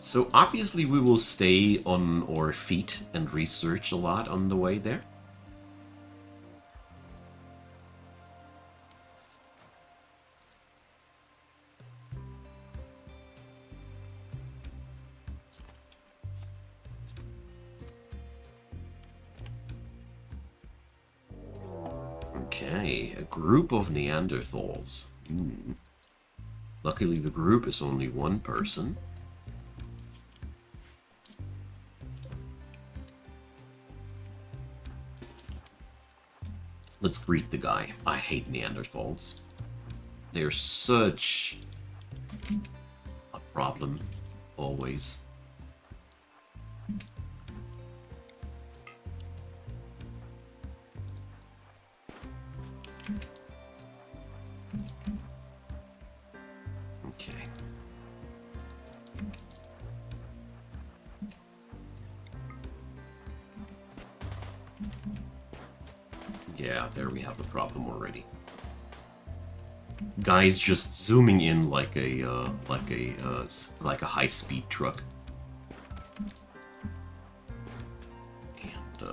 So obviously we will stay on our feet and research a lot on the way there. Okay, a group of Neanderthals. Luckily the group is only one person. Let's greet the guy. I hate Neanderthals. They're such a problem, always. Okay. Yeah, there we have the problem already. Guys just zooming in like a high-speed truck. And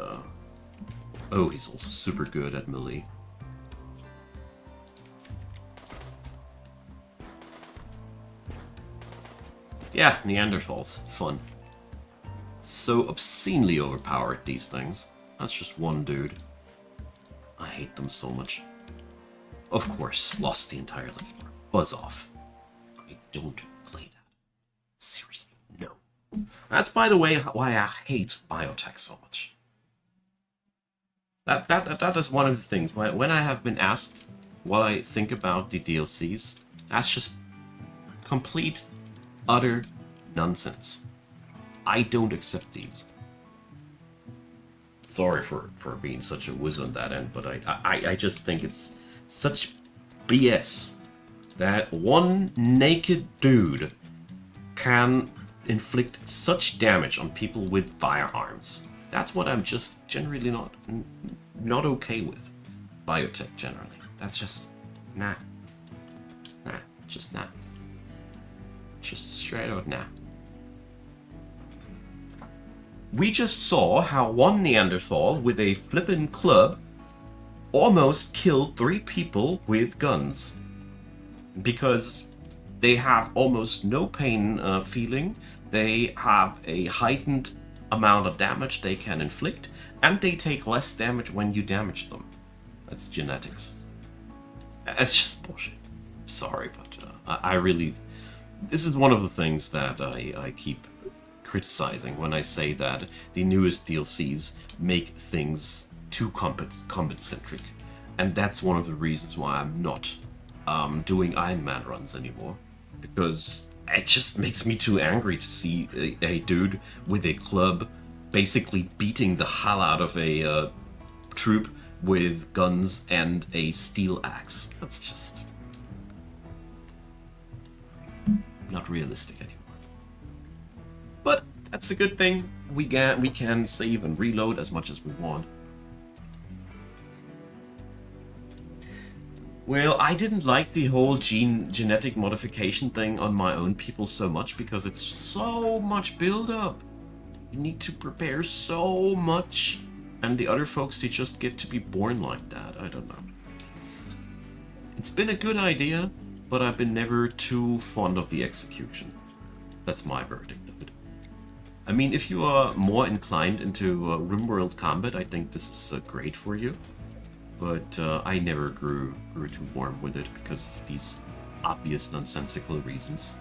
oh, he's also super good at melee. Yeah, Neanderthals, fun. so obscenely overpowered, these things. That's just one dude. I hate them so much. Of course, lost the entire lift bar. Buzz off. I don't play that. Seriously, no. That's, by the way, why I hate biotech so much. That is one of the things. When I have been asked what I think about the DLCs, that's just complete, utter nonsense. I don't accept these. Sorry for being such a whiz on that end, but I just think it's such BS that one naked dude can inflict such damage on people with firearms. That's what I'm just generally not okay with. Biotech generally. That's just nah. Just nah. Just straight out nah. We just saw how one Neanderthal with a flippin' club almost killed 3 people with guns. Because they have almost no pain feeling, they have a heightened amount of damage they can inflict, and they take less damage when you damage them. That's genetics. It's just bullshit. Sorry, but I really... This is one of the things that I keep criticizing when I say that the newest DLCs make things too combat-centric. And that's one of the reasons why I'm not doing Iron Man runs anymore. Because it just makes me too angry to see a dude with a club basically beating the hell out of a troop with guns and a steel axe. That's just not realistic anymore. But that's a good thing. We can save and reload as much as we want. Well, I didn't like the whole genetic modification thing on my own people so much because it's so much build-up. You need to prepare so much, and the other folks, they just get to be born like that. I don't know. It's been a good idea, but I've been never too fond of the execution. That's my verdict of it. I mean, if you are more inclined into Rimworld combat, I think this is great for you. But I never grew too warm with it because of these obvious nonsensical reasons.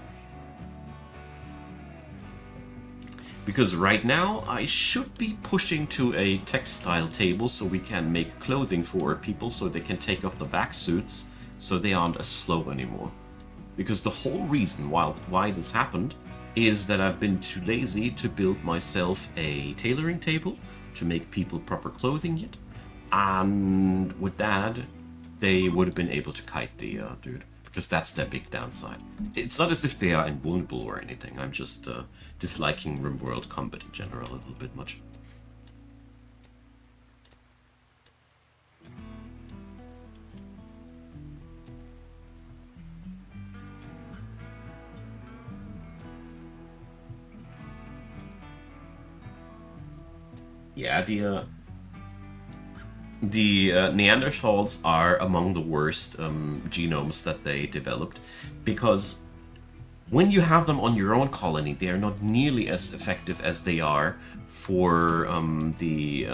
Because right now I should be pushing to a textile table so we can make clothing for people so they can take off the back suits so they aren't as slow anymore. Because the whole reason why this happened is that I've been too lazy to build myself a tailoring table to make people proper clothing yet. And with that, they would have been able to kite the dude, because that's their big downside. It's not as if they are invulnerable or anything. I'm just disliking Rimworld combat in general a little bit much. Yeah, the Neanderthals are among the worst genomes that they developed, because when you have them on your own colony, they are not nearly as effective as they are for the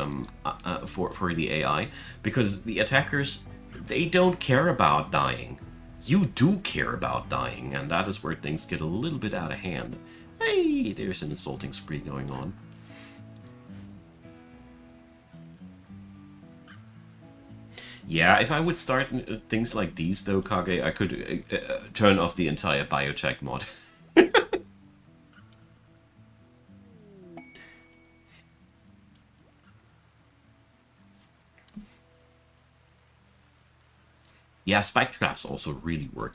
AI, because the attackers, they don't care about dying. You do care about dying, and that is where things get a little bit out of hand. Hey, there's an assaulting spree going on. Yeah, if I would start things like these, though, Kage, I could turn off the entire biotech mod. Yeah, spike traps also really work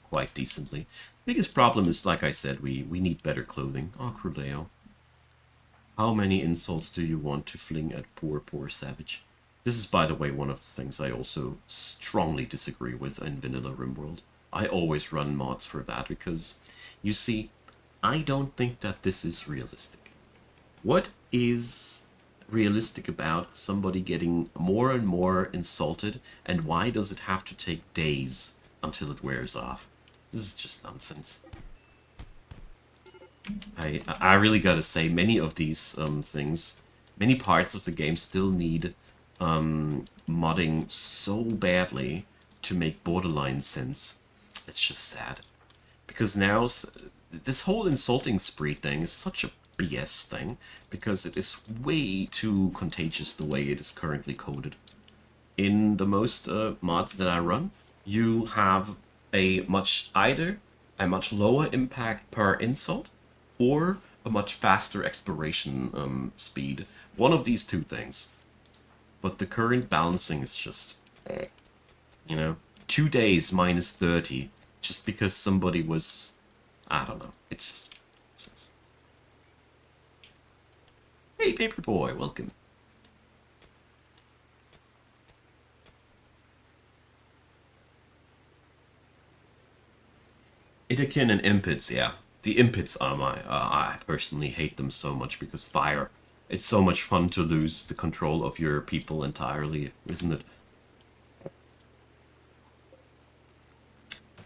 quite decently. Biggest problem is, like I said, we need better clothing. Oh, Cruleo. How many insults do you want to fling at poor Savage? This is, by the way, one of the things I also strongly disagree with in Vanilla Rimworld. I always run mods for that because, you see, I don't think that this is realistic. What is realistic about somebody getting more and more insulted, and why does it have to take days until it wears off? This is just nonsense. I really gotta say, many of these things, many parts of the game still need modding so badly to make borderline sense. It's just sad. Because now, this whole insulting spree thing is such a BS thing, because it is way too contagious the way it is currently coded. In the most mods that I run, you have either a much lower impact per insult, or a much faster expiration speed. One of these two things. But the current balancing is just, you know, 2 days minus 30, just because somebody was, I don't know. It's just... Hey, Paperboy, welcome. Itakin and Impits, yeah. The Impits are I personally hate them so much because fire. It's so much fun to lose the control of your people entirely, isn't it?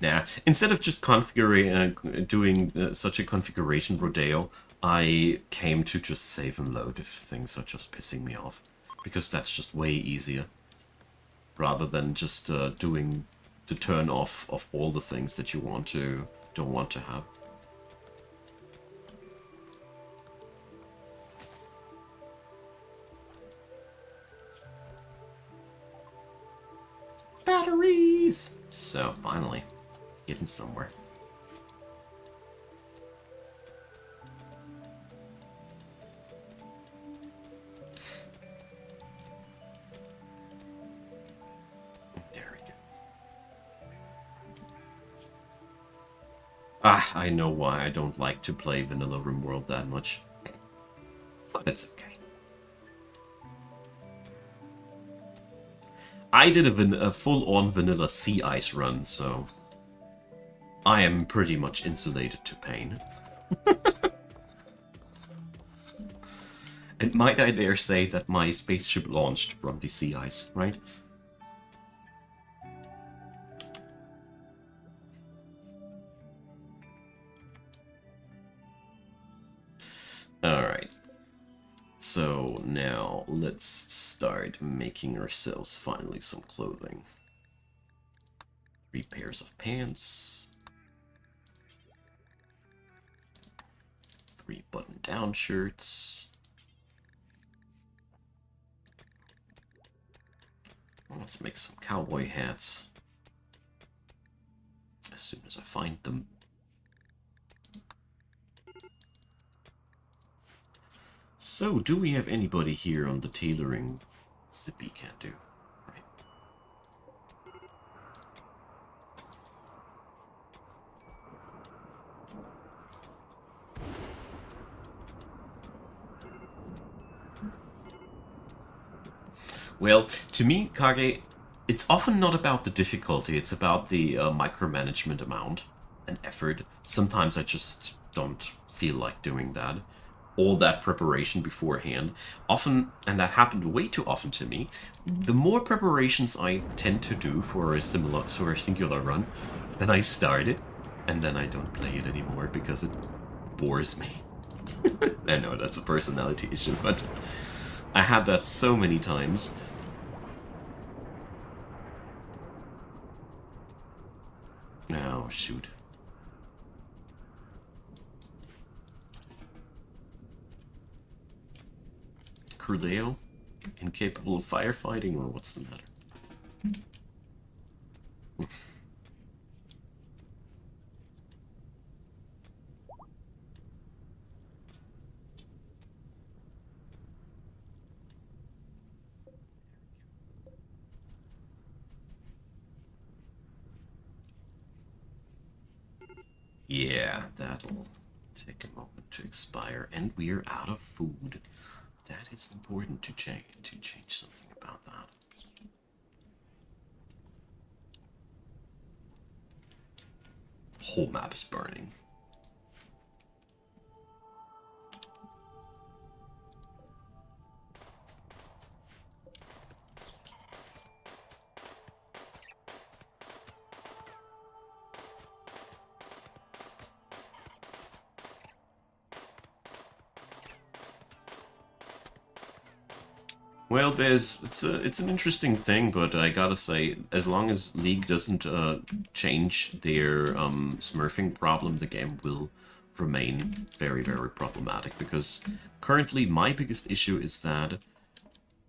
Nah, instead of just configuring, doing such a configuration rodeo, I came to just save and load if things are just pissing me off. Because that's just way easier. Rather than just doing the turn off of all the things that you don't want to have. Batteries! So, finally, getting somewhere. There we go. Ah, I know why I don't like to play vanilla Rimworld that much. But it's okay. I did a full-on vanilla sea ice run, so I am pretty much insulated to pain. And might I dare say that my spaceship launched from the sea ice, right? Alright. So now let's start making ourselves finally some clothing. 3 pairs of pants. 3 button-down shirts. Let's make some cowboy hats. As soon as I find them. So, do we have anybody here on the tailoring? Zippy can do, right? Well, to me, Kage, it's often not about the difficulty, it's about the micromanagement amount and effort. Sometimes I just don't feel like doing that. All that preparation beforehand. Often, and that happened way too often to me, the more preparations I tend to do for a singular run, then I start it, and then I don't play it anymore because it bores me. I know that's a personality issue, but I had that so many times. Oh, shoot. Crudeo? Incapable of firefighting, or what's the matter? Yeah, that'll take a moment to expire, and we're out of food. That is important to change something about that. The whole map is burning. Well, there's it's an interesting thing, but I gotta say, as long as League doesn't change their smurfing problem, the game will remain very, very problematic. Because currently, my biggest issue is that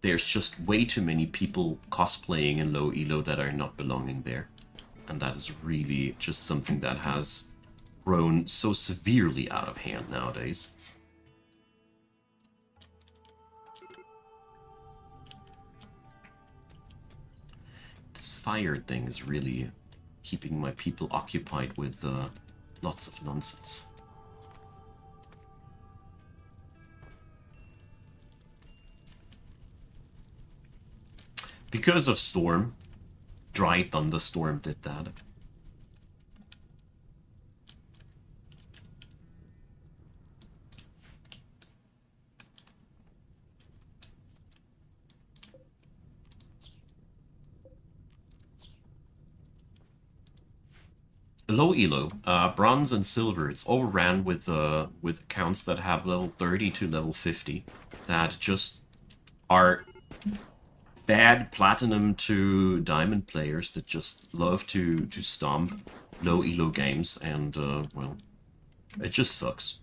there's just way too many people cosplaying in low elo that are not belonging there, and that is really just something that has grown so severely out of hand nowadays. This fire thing is really keeping my people occupied with lots of nonsense. Because of Storm, Dry Thunderstorm did that. Low elo, bronze and silver. It's all ran with accounts that have level 30 to level 50 that just are bad platinum to diamond players that just love to stomp low elo games, and well, it just sucks.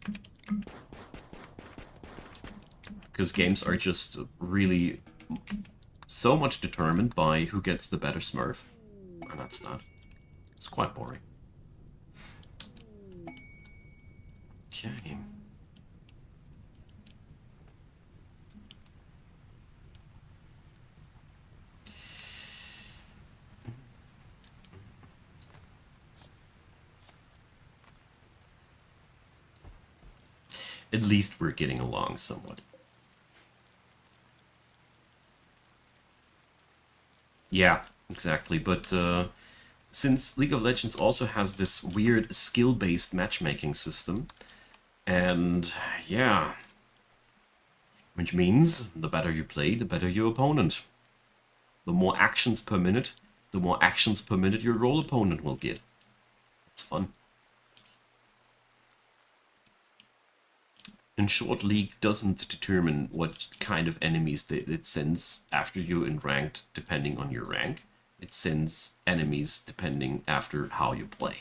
Because games are just really so much determined by who gets the better smurf, and that's that. It's quite boring. Okay. At least we're getting along somewhat. Yeah, exactly. But since League of Legends also has this weird skill-based matchmaking system, and yeah, which means the better you play, the better your opponent. The more actions per minute, your role opponent will get. It's fun. In short, League doesn't determine what kind of enemies it sends after you in ranked, depending on your rank. It sends enemies depending after how you play.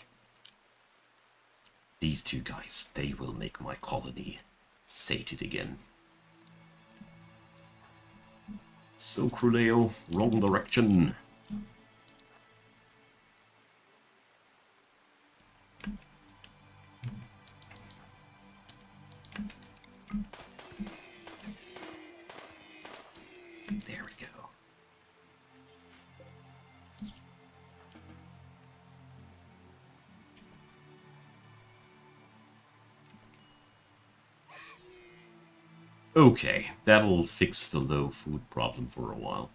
These two guys, they will make my colony sated again. So, Cruleo, wrong direction. There we go. Okay, that'll fix the low food problem for a while.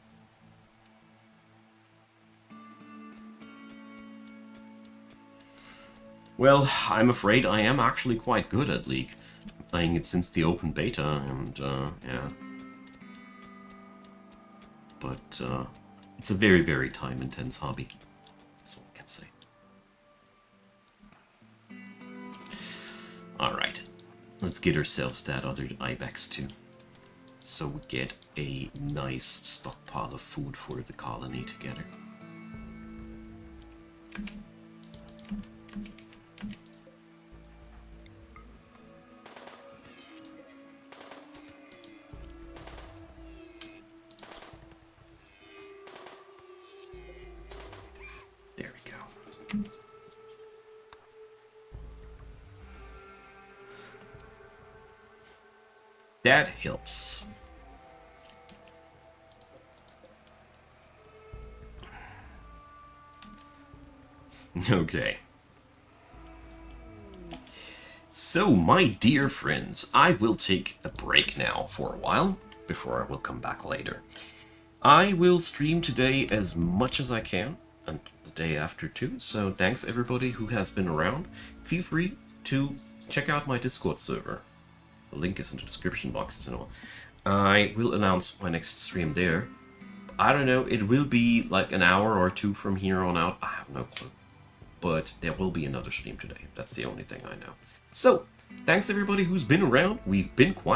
Well, I'm afraid I am actually quite good at League. Playing it since the open beta, and yeah. But it's a very, very time-intense hobby. That's all I can say. Alright, let's get ourselves that other ibex too. So we get a nice stockpile of food for the colony together. There we go. That helps. Okay. So, my dear friends, I will take a break now for a while, before I will come back later. I will stream today as much as I can, and the day after too, so thanks everybody who has been around. Feel free to check out my Discord server. The link is in the description boxes and all. I will announce my next stream there. I don't know, it will be like an hour or two from here on out. I have no clue. But there will be another stream today. That's the only thing I know. So, thanks everybody who's been around. We've been quite